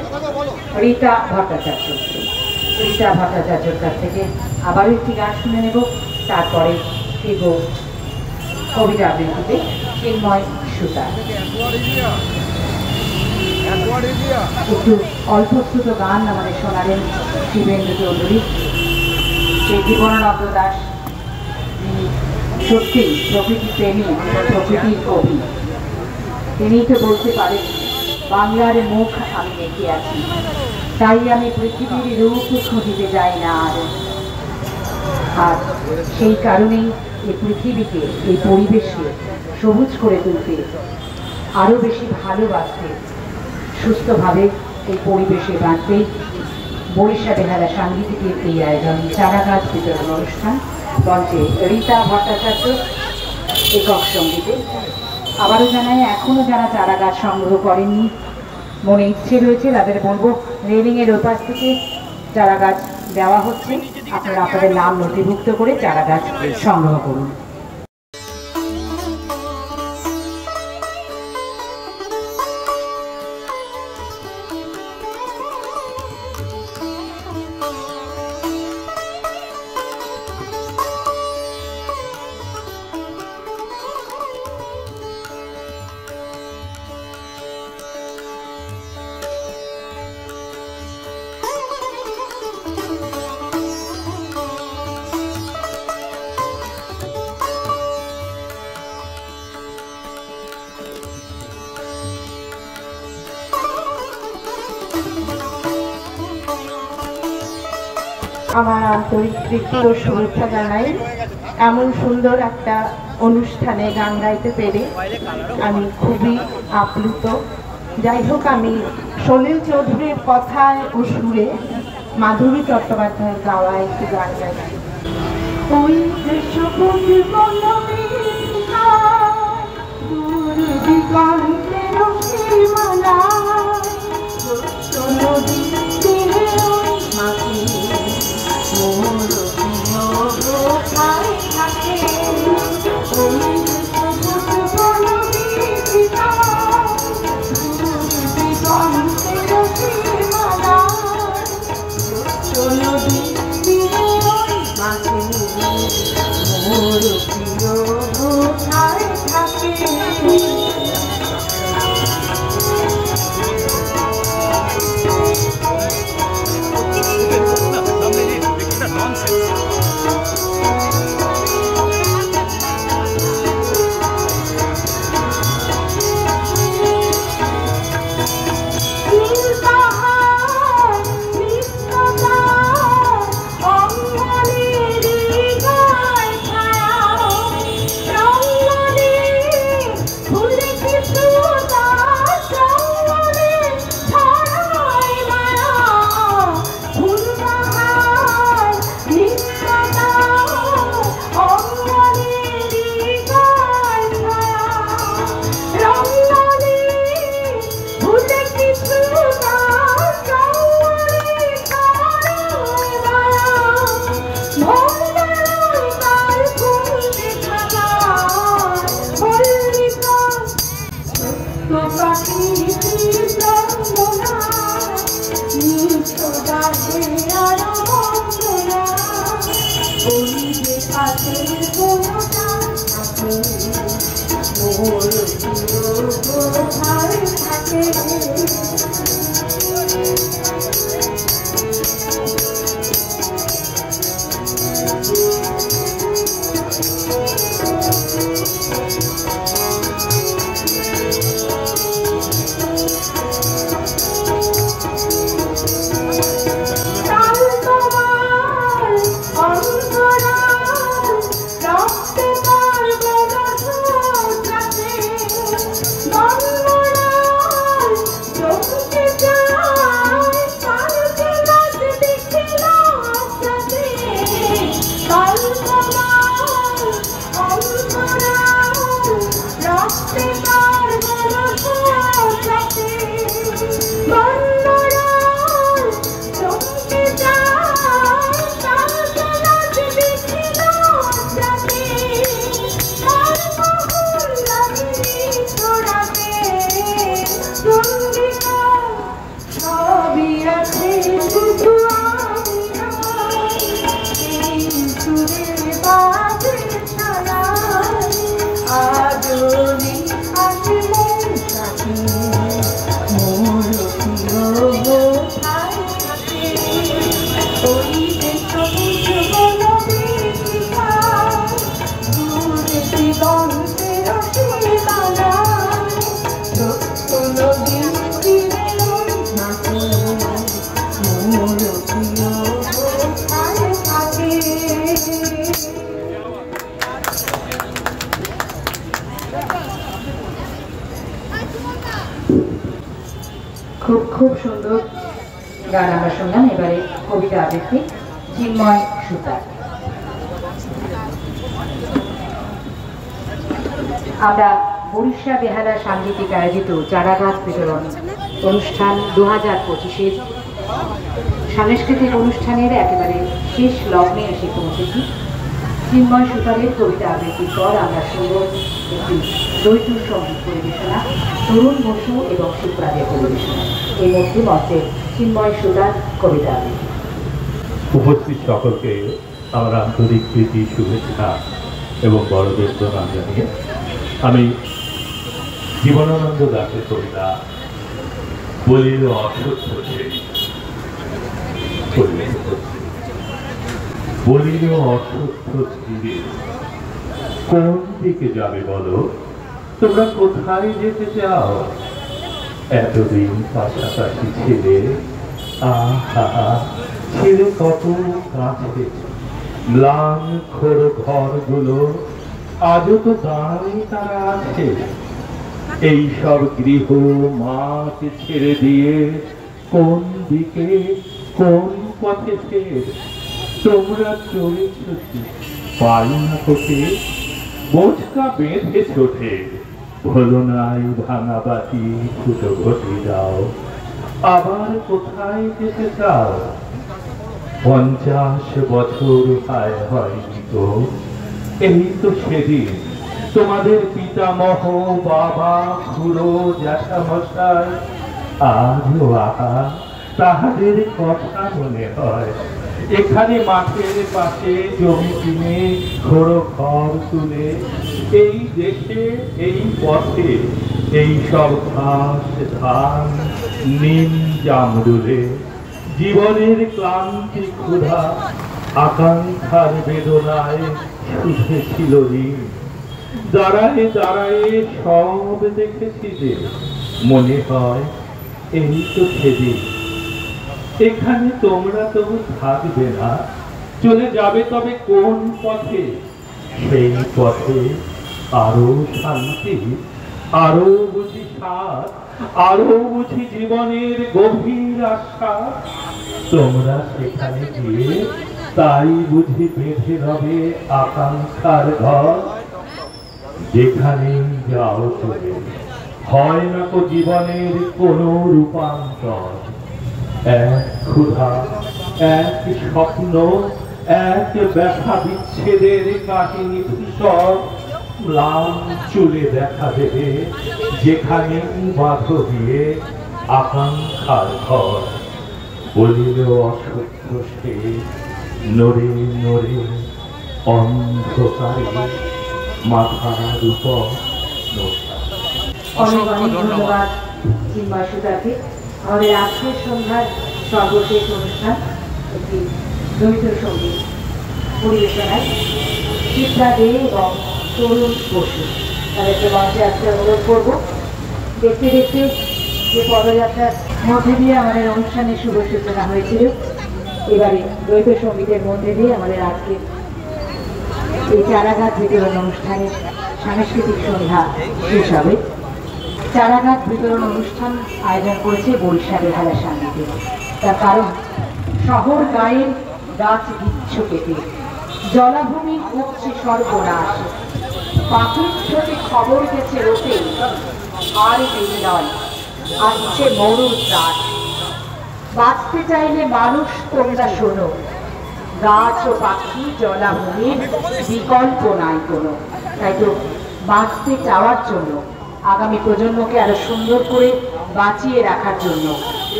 রীতা ভট্টাচার্য। রীতা ভট্টাচার্যর কাছ থেকে আবারও একটি গান শুনে নেব, তারপরে ফিরব কবিতা আবৃত্তিতে চিন্ময় সুতা। একটু অল্পশ্রুত গান আমাদের শোনালেন শিবেন্দু চৌধুরী। সেই জীবনানন্দ দাশ সত্যি প্রকৃতি প্রেমী, প্রকৃতির কবি। তিনিই তো বলতে পারেন, বাংলার মুখ আমি দেখে আছি, তাই আমি পৃথিবীর রূপ খুঁজিতে যাই না আর। আর সেই কারণেই এই পৃথিবীকে, এই পরিবেশকে সবুজ করে তুলতে, আরও বেশি ভালোবাসতে, সুস্থভাবে এই পরিবেশে বাঁচতে বরিশা বেহালা সাংগীতিকের এই আয়োজন চারা গাছ বিতরণ অনুষ্ঠান। মঞ্চে রীতা ভট্টাচার্য একক সঙ্গীতে। আবারও জানাই, এখনও যারা চারা গাছ সংগ্রহ করেননি, মনে ইচ্ছে রয়েছে, তাদের বলবো রেলিংয়ের ওপাশ থেকে চারা গাছ দেওয়া হচ্ছে, আপনারা আপনাদের নাম নথিভুক্ত করে চারা গাছ সংগ্রহ করুন। আমার আন্তরিক প্রীতি ও শুভেচ্ছা জানাই। এমন সুন্দর একটা অনুষ্ঠানে গান গাইতে পেরে আমি খুবই আপ্লুত। যাই হোক, আমি সলিল চৌধুরীর কথায় ও সুরে মাধুরী চট্টোপাধ্যায়ের গাওয়া একটি গান গাইছি। ওই যে সবুজ বনবী দূর দিগন্তের সীমানায় নদীর তীরে ওই মাঝে মোর প্রিয় কোথায় থাকে। ওই যে সবুজ বনবী দূর দিগন্তের সীমানায় নদীর তীরে ওই মাঝে মোর প্রিয় কোথায় থাকে। খুব সুন্দর গান আমরা শুনলাম। এবারে কবিতা আবৃত্তি চিন্ময় সুতার। আমরা বরিশা বেহালা সাংগীতিক আয়োজিত চারাগাছ বিতরণ অনুষ্ঠান 2025-এর সাংস্কৃতিক অনুষ্ঠানের একেবারে শেষ লগ্নে এসে পৌঁছেছি। চিন্ময় সুতারের কবিতা আবৃত্তির পর আমরা শুনব একটি দ্বৈত সঙ্গীত পরিবেশনা, তরুণ বসু এবং শুক্রাদের পরিবেশনা। এই মধ্যে মঞ্চে চিন্ময় সুতার কবিতা আবৃত্তি। উপস্থিত সকলকে আমার আন্তরিক প্রীতি, শুভেচ্ছা এবং বড়দের প্রণাম জানিয়ে আমি জীবনানন্দ দাশের কবিতা বলিল অসত্য বলিল অসত্য তীরে কোন দিকে যাবে বলো, তোমরা কোথায় যেতে চাও? এতদিন পাশাপাশি ছেলে আহা ছেড়ে কত কাছে ম্লান খোর ঘরগুলো আজও তো দাঁড়িয়ে তারা আছে। এই সব গৃহ মাঠ ছেড়ে দিয়ে কোন দিকে কোন পথে ফের তোমরা চলেছ পাই না তোকে বোঝকা বেঁধে ছোটে হলো নাই ভাঙা বাতি ফুটো ঘটি দাও আবার কোথায় যেতে চাও 50 বছর হায় হয়নি তো এই তো সেদিন তোমাদের পিতামহ বাবা খুড়ো জ্যাঠামশাই আজও আহা তাহাদের কথা মনে হয়। এখানে মাঠের পাশে জমি কিনে ঘোড়ো ঘর তুলে এই দেশে এই পথে এই সব ঘাস ধান নিম জামরুলে জীবনের ক্লান্তি ক্ষুধা আকাঙ্ক্ষার বেদনায় শুধেছিল ঋণ। দাঁড়ায় দাঁড়ায় সব দেখেছি যে মনে হয় এই তো সেদিন। এখানে তোমরা তবু থাকবে না চলে যাবে তবে কোন পথে সেই পথে আরো শান্তি আরো বুঝি স্বাদ আরো বুঝি জীবনের গভীর আশা। তোমরা সেখানে গিয়ে তাই বুঝি বেঁধে রবে আকাঙ্ক্ষার ঘর। যেখানে যাও চলে হয় না তো জীবনের কোন রূপান্তর। এক ক্ষুধা এক স্বপ্ন এক ব্যথা বিচ্ছেদের কাহিনী ধূসর ম্লান চুলে দেখা দেবে যেখানে বাধ দিয়ে আকাঙ্ক্ষার ঘর। বলিল অসত্য সে নড়ে নড়ে অন্ধকারে মাথার উপর অনেক অনেক ধন্যবাদ চিন্ময়সুতাকে। আমাদের আজকের সন্ধ্যার সর্বশেষ অনুষ্ঠান একটি দ্বৈত সঙ্গীত পরিবেশনায় চিত্রা দে এবং তরুণ বসু তাদেরকে মঞ্চে আসতে অনুরোধ করব। দেখতে দেখতে যে পদযাত্রার মধ্যে দিয়ে আমাদের অনুষ্ঠানের শুভ সূচনা হয়েছিল, এবারে দ্বৈত সঙ্গীতের মধ্যে দিয়ে আমাদের আজকে এই চারাগাছ বিতরণ অনুষ্ঠানের সাংস্কৃতিক সন্ধ্যা শেষ হবে। চারাগাছ বিতরণ অনুষ্ঠান আয়োজন করেছে বরিশা বেহালা সমিতি। তার কারণ শহর গায়ের গাছ দিচ্ছ কেটে জলাভূমি উঠছে সর্বনাশ, পাখির ছোটে খবর গেছে রোতে আর দেরি নয় আসছে মরুর ত্রাস। বাঁচতে চাইলে মানুষ তোমরা শোনো, গাছ ও পাখি জলাভূমির বিকল্প নাই কোনো। তাই তো বাঁচতে চাওয়ার জন্য আগামী প্রজন্মকে আরো সুন্দর করে বাঁচিয়ে রাখার জন্য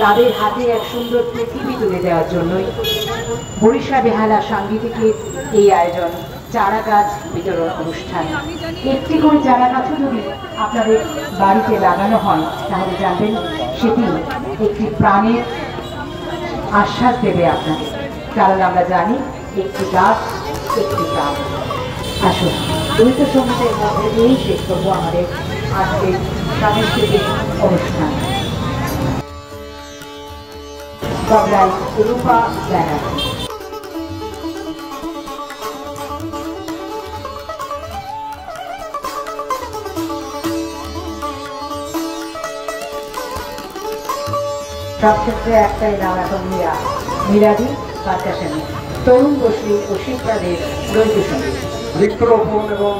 তাদের হাতে এক সুন্দর পৃথিবী তুলে দেওয়ার জন্যই বরিশা বেহালা সাংগীতিকের এই আয়োজন চারা গাছ বিতরণ অনুষ্ঠান। একটি করে চারা গাছও যদি আপনাদের বাড়িতে লাগানো হয় তাহলে জানবেন সেটি একটি প্রাণের আশ্বাস দেবে আপনাকে, কারণ আমরা জানি একটি গাছ একটি প্রাণ। আসুন দ্বৈত সঙ্গীতের মধ্যে দিয়েই শেষ করবো আমাদের আজকের সাংস্কৃতিক অনুষ্ঠান। কবলায় রূপা ব্যানার্জি। সব ক্ষেত্রে একটাই নাম এখন মিরাদি পারকাশনী, তরুণ বসু ও শিক্ষাদের দ্বৈত সঙ্গীত। বৃক্ষরোপণ এবং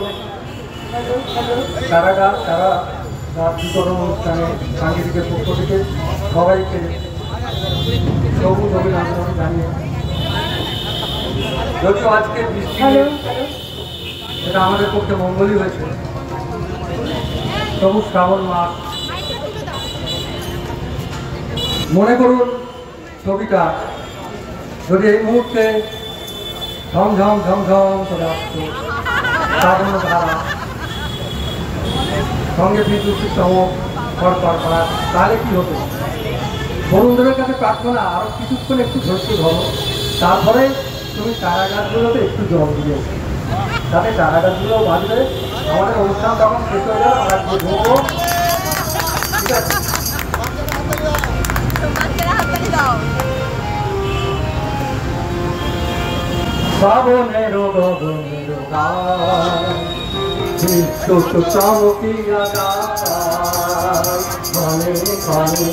চারা গাছ বিতরণ অনুষ্ঠানে সাংগীতিকের পক্ষ থেকে সবাইকে সবুজ অভিনন্দন জানিয়ে, যদিও আজকে বৃষ্টি এটা আমাদের পক্ষে মঙ্গলই হয়েছে, সবুজ শ্রাবণ মাস। মনে করুন ছবিটা যদি এই মুহূর্তে ঝমঝম ঝমঝম করে আসত শ্রাবণ ধারা, সঙ্গে বিদ্যুৎ চমক কড়কড় করা, তাহলে কি হতো? বরুণদেবের কাছে প্রার্থনা আরো কিছুক্ষণ একটু ধৈর্য ধরো, তারপরে তুমি চারা গাছগুলোতে একটু জল দিয়ে তাতে চারা গাছগুলো বাঁধবে। আমাদের অনুষ্ঠান তখন শেষ হয়ে যাবে, আমরা একটু ঢুকবো, ঠিক আছে? শ্রাবণের গগনের গান বিদ্যুৎ চমকিয়া যায় কানে কানে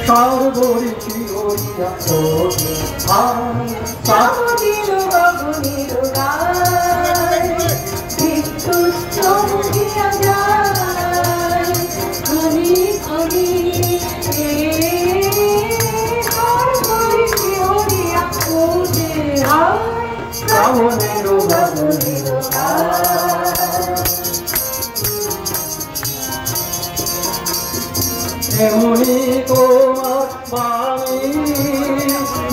সর্বরিচি হইয়া ওঠে শ্রাবণের গগনের গান বিদ্যুৎ চমকিয়া যায় কানে কানে শ্রাবণের গগনের এমনি তোমার বাণী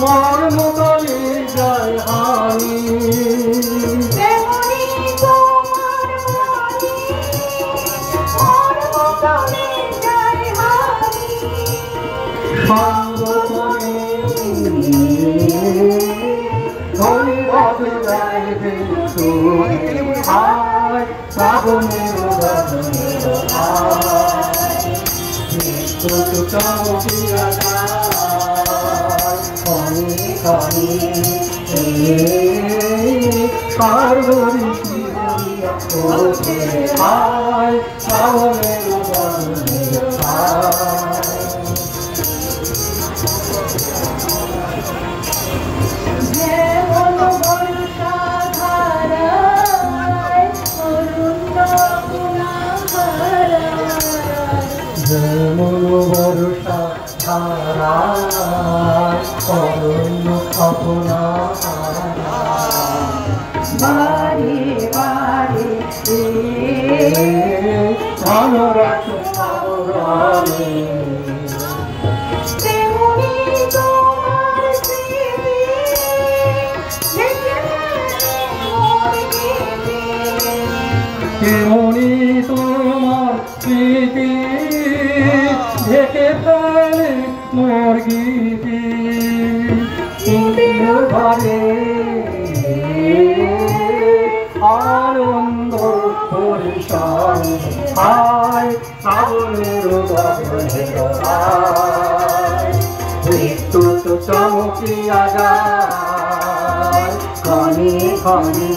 মর্ম তলে যায় হানি সর্বপরে ধৈর্য যায় কিন্তু আয় শ্রাবণের গগনের বিদ্যুৎ চমকিয়া যায় কানে কানে সর্বরিচি হইয়া ওঠে আয় শ্রাবণের গগনের যেমন বর্ষা ধারায় অরণ্য আপনা বারে বারে ধনরাশ সাগরে তেমনি তোমার স্মৃতি তেমনি তোমার স্মৃতি ঢেকে ফেলে মোর গীতি ঘরে আনন্দ পরিশান আয় শ্রাবণের গগনের বিদ্যুৎ চমকিয়া যায় কানে কানে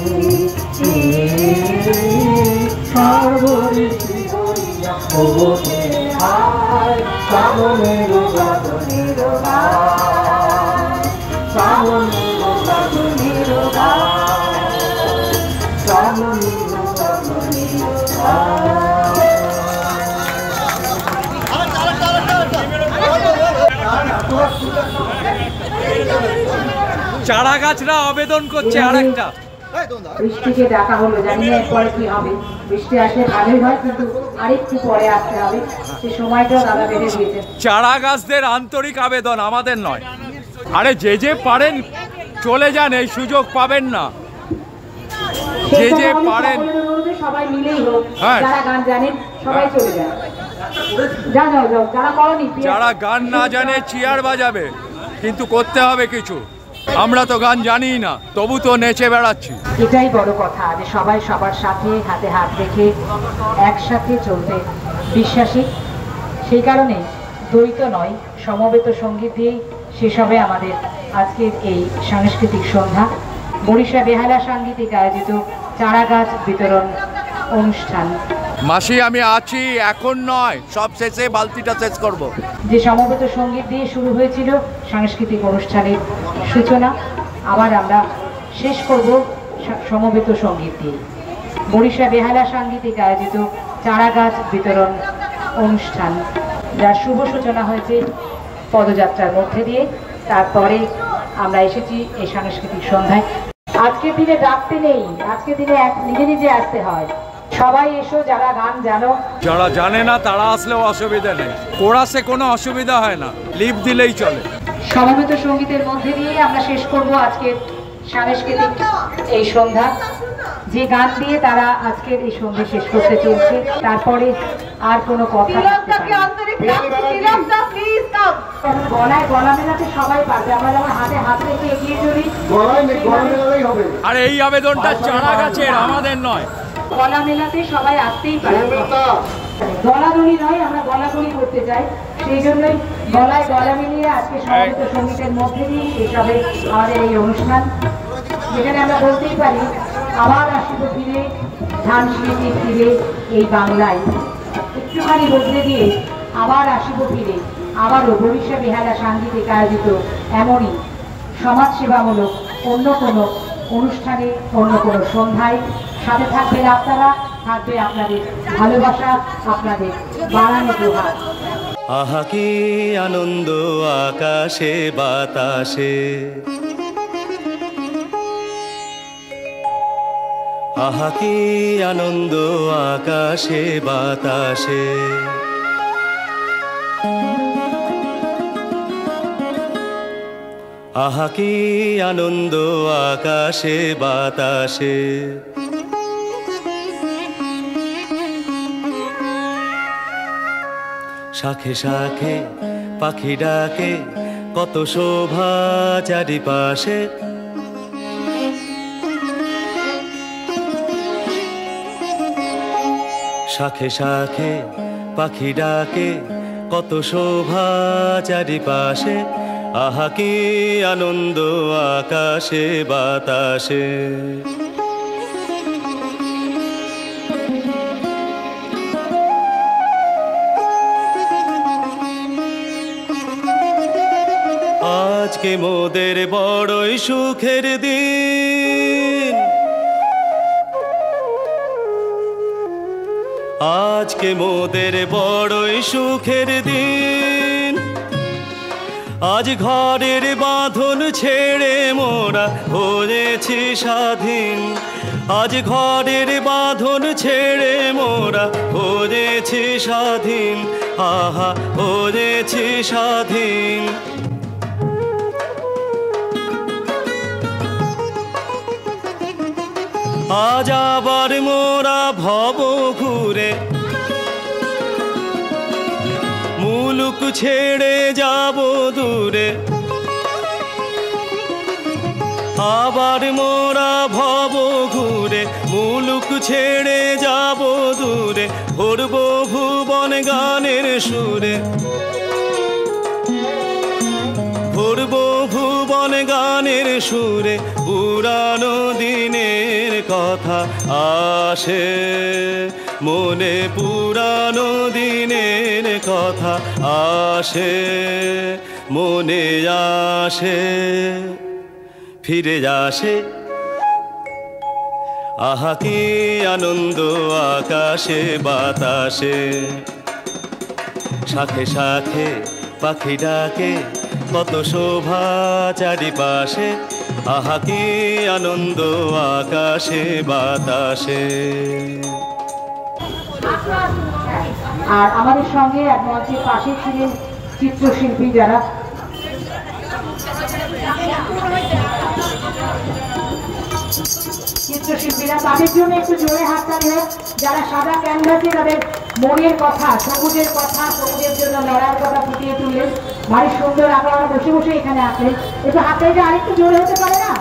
সর্বরিচি হইয়া ওঠে আয় শ্রাবণের গগনের শ্রাবণের গগনের শ্রাবণের চারা গাছরা আবেদন করছে আরেকটা। বৃষ্টিকে ডাকা হলো, জানি না এরপরে কি হবে। বৃষ্টি আসলে ভালোই হয়, কিন্তু আরেকটু পরে আসতে হবে, সে সময়টাও দাদা বেঁধে দিয়েছে। চারা গাছদের আন্তরিক আবেদন, আমাদের নয়। আরে যে পারেন চলে যান, এই সুযোগ পাবেন না। যে পারেন সবাই মিলেই হোক, হ্যাঁ। যারা গান জানেন সবাই চলে যান, যাও যাও যাও। যারা করনি, যারা গান না জানে চেয়ার বাজাবে, কিন্তু করতে হবে কিছু। আমরা তো গান জানি না, তবু তো নেচে বেড়াচ্ছি। এটাই বড় কথা, যে সবাই সবার সাথে হাতে হাত রেখে একসাথে চলতে বিশ্বাসী। সেই কারণে দ্বৈত নয়, সমবেত সঙ্গীত দিয়েই শেষ হবে আমাদের আজকের এই সাংস্কৃতিক সন্ধ্যা। বরিশা বেহালা সাংগীতিক আয়োজিত চারা গাছ বিতরণ অনুষ্ঠান। মাসি আমি আছি, এখন নয়, সব শেষে বালতিটা শেষ করব। যে সমবেত সঙ্গীত দিয়ে শুরু হয়েছিল সাংস্কৃতিক অনুষ্ঠানের সূচনা, আবার আমরা শেষ করব সমবেত সঙ্গীত দিয়ে। বরিশা বেহালা সাংগীতিক আয়োজিত চারা গাছ বিতরণ অনুষ্ঠান, যার শুভ সূচনা হয়েছে পদযাত্রার মধ্যে দিয়ে। তারপরে আমরা এসেছি এই সাংস্কৃতিক সন্ধ্যায়। আজকের দিনে ডাকতে নেই, আজকের দিনে নিজে নিজে আসতে হয়। সবাই এসো যারা গান জানো। যারা জানে না তারা আসলেও অসুবিধা নেই, কোরাসে কোনো অসুবিধা হয় না, লিপ দিলেই চলে। সমবেত সঙ্গীতের মধ্যে দিয়ে আমরা শেষ করব আজকের সাংস্কৃতিক এই সন্ধ্যা। যে গান দিয়ে তারা আজকের এই সন্ধ্যা শেষ করতে চলছে, তারপরে আর কোনো কথা গলায় গলা মেলাতে সবাই পারবে। আমরা যেমন হাতে হাত রেখে এগিয়ে চলি, গলায় মেলালেই হবে। আর এই আবেদনটা চারা গাছের, আমাদের নয়। গলা মেলাতে সবাই আসতেই পারে, গলাগলি নয়, আমরা গলাগলি করতে চাই, সেই জন্যই গলায় গলা মিলিয়ে আজকে সমবেত সঙ্গীতের মধ্যে দিয়ে শেষ হবে আমাদের এই অনুষ্ঠান, যেখানে আমরা বলতেই পারি আবার আসিব ফিরে ধান স্মৃতি ফিরে এই বাংলায়, একটুখানি বদলে দিয়ে আবার আসিব ফিরে আবারও বরিশা বেহালা সাংগীতিক আয়োজিত এমনই সমাজসেবামূলক অন্য কোনো অনুষ্ঠানে, অন্য কোনো সন্ধ্যায় সাথে থাকবেন আপনারা, থাকবে আপনাদের ভালোবাসা, আপনাদের বাড়ানো প্রভাব। আহা কি আনন্দ আকাশে বাতাসে, আহা কি আনন্দ আকাশে বাতাসে, আহা কি আনন্দ আকাশে বাতাসে, শাখে শাখে পাখি ডাকে কত শোভা চারিপাশে, শাখে শাখে পাখি ডাকে কত শোভা চারিপাশে, আহা কি আনন্দ আকাশে বাতাসে। আজকে মোদের বড়ই সুখের দিন, আজকে মোদের বড়ই সুখের দিন, আজ ঘরের বাঁধন ছেড়ে মোরা হয়েছি স্বাধীন, আজ ঘরের বাঁধন ছেড়ে মোরা হয়েছি স্বাধীন, আহা হয়েছি স্বাধীন। আজ আবার মোরা ভব ঘুরে মুলুক ছেড়ে যাব দূরে, আবার মোরা ভব ঘুরে মুলুক ছেড়ে যাব দূরে, ভরব ভুবন গানের সুরে, ভরব ভুবন গানের সুরে, পুরানো দিনের কথা আসে মনে, পুরানো দিনের কথা আসে মনে, আসে ফিরে আসে, আহা কি আনন্দ আকাশে বাতাসে, শাখে শাখে পাখি ডাকে কত শোভা চারিপাশে, আহা কি আনন্দ আকাশে বাতাসে। আর আমাদের সঙ্গে এক মঞ্চের পাশে ছিলেন চিত্রশিল্পী যারা, চিত্রশিল্পীরা, তাদের জন্য একটু জোরে হাততালি হোক। যারা সাদা ক্যানভাসে তাদের মনের কথা, সবুজের কথা, সবুজের জন্য লড়ার কথা ফুটিয়ে তুললেন, ভারী সুন্দর আপনারা বসে বসে এখানে আসলেন, একটু হাততালিটা আরেকটু জোরে হতে পারে না?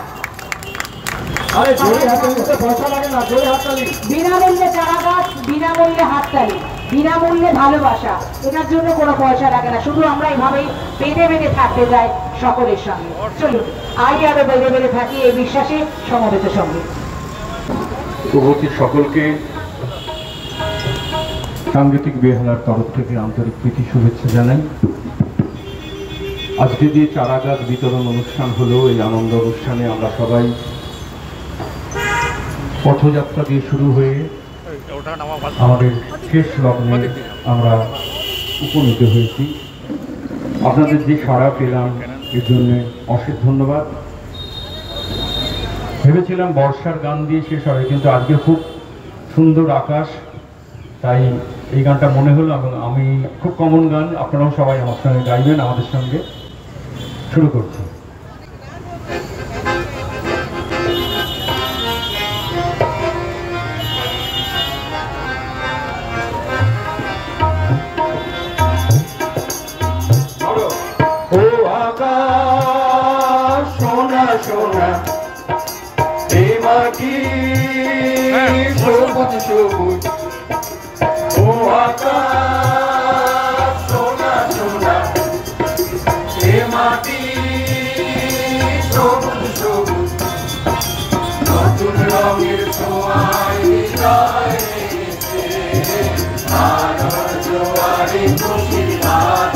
বিনামূল্যে চারা গাছ, বিনামূল্যে হাততালি, বিনামূল্যে ভালোবাসা, এটার জন্য কোনো পয়সা লাগে না, শুধু আমরা এইভাবেই বেঁধে বেঁধে থাকতে যাই সকলের সঙ্গে। চলুন আগে আরো বেঁধে বেঁধে থাকি এই বিশ্বাসে সমবেত সঙ্গে। উপস্থিত সকলকে সাংগীতিক বেহালার তরফ থেকে আন্তরিক প্রীতি শুভেচ্ছা জানাই। আজকে যে চারা গাছ বিতরণ অনুষ্ঠান হলো, এই আনন্দ অনুষ্ঠানে আমরা সবাই পথযাত্রা দিয়ে শুরু হয়ে আমাদের শেষ লগ্নে আমরা উপনীত হয়েছি। আপনাদের যে সাড়া পেলাম এর জন্য অশেষ ধন্যবাদ। ভেবেছিলাম বর্ষার গান দিয়ে শেষ হবে, কিন্তু আজকে খুব সুন্দর আকাশ, তাই এই গানটা মনে হলো, এবং আমি খুব কমন গান, আপনারাও সবাই আমার সঙ্গে গাইবেন আমাদের সঙ্গে। শুরু করছি। ও আকাশ সোনা সোনা, এ মাটি সবুজ সবুজ ও আকাশ সোনা সোনা এ মাটি সবুজ সবুজ নতুন রঙের ছোঁয়ায় হৃদয় রেখেছে আলোর জোয়ারে খুশির হাত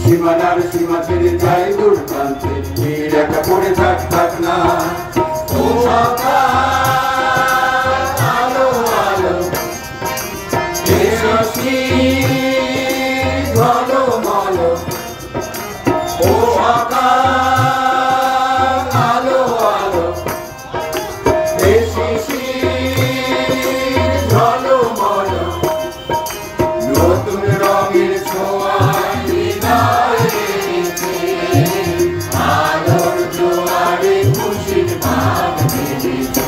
সীমানার সীমা ছেড়ে যাই দূর প্রান্তে তীর একা পড়ে থাক থাক না ও আকাশ আলো আলো এসি ভালো ভালো ও আকাশ আলো আলো এসি ভালো ভালো নতুন রঙের ছোঁয়া আলোর জোয়ারে খুশির ভাগ মিলেছে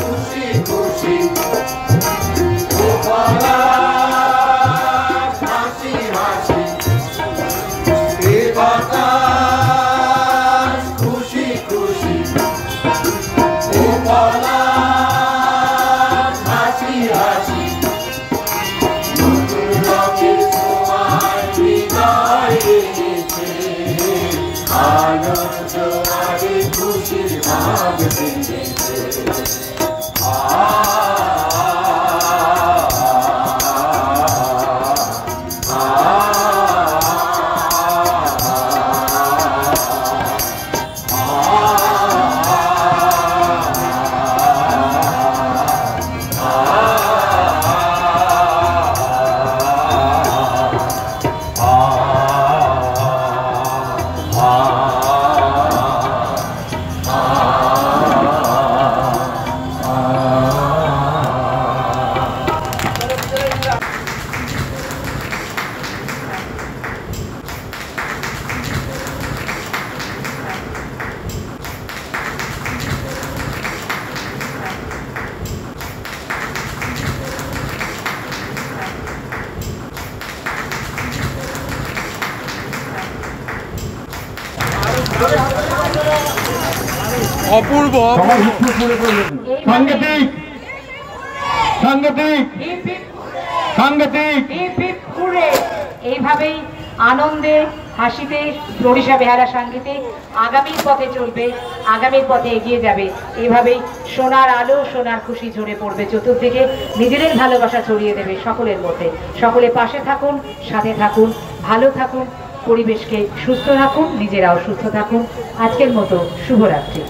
খুশি খুশি হাসি হাসি খুশি খুশি হাসি হাসি নতুন রঙের ছোঁয়ায় হৃদয় রেখেছে আলোর জোয়ারে খুশির ভাগ মিলেছে অপূর্ব সাংঘাতিক সাংঘাতিক সাংঘাতিক এইভাবেই আনন্দে হাসিতে ওড়িশা বেহারা সাংগীতিক আগামীর পথে চলবে, আগামীর পথে এগিয়ে যাবে। এইভাবেই সোনার আলো সোনার খুশি ঝরে পড়বে চতুর্দিকে, নিজেদের ভালোবাসা ছড়িয়ে দেবে সকলের মধ্যে। সকলে পাশে থাকুন, সাথে থাকুন, ভালো থাকুন, পরিবেশকে সুস্থ রাখুন, নিজেরাও সুস্থ থাকুন। আজকের মতো শুভরাত্রি।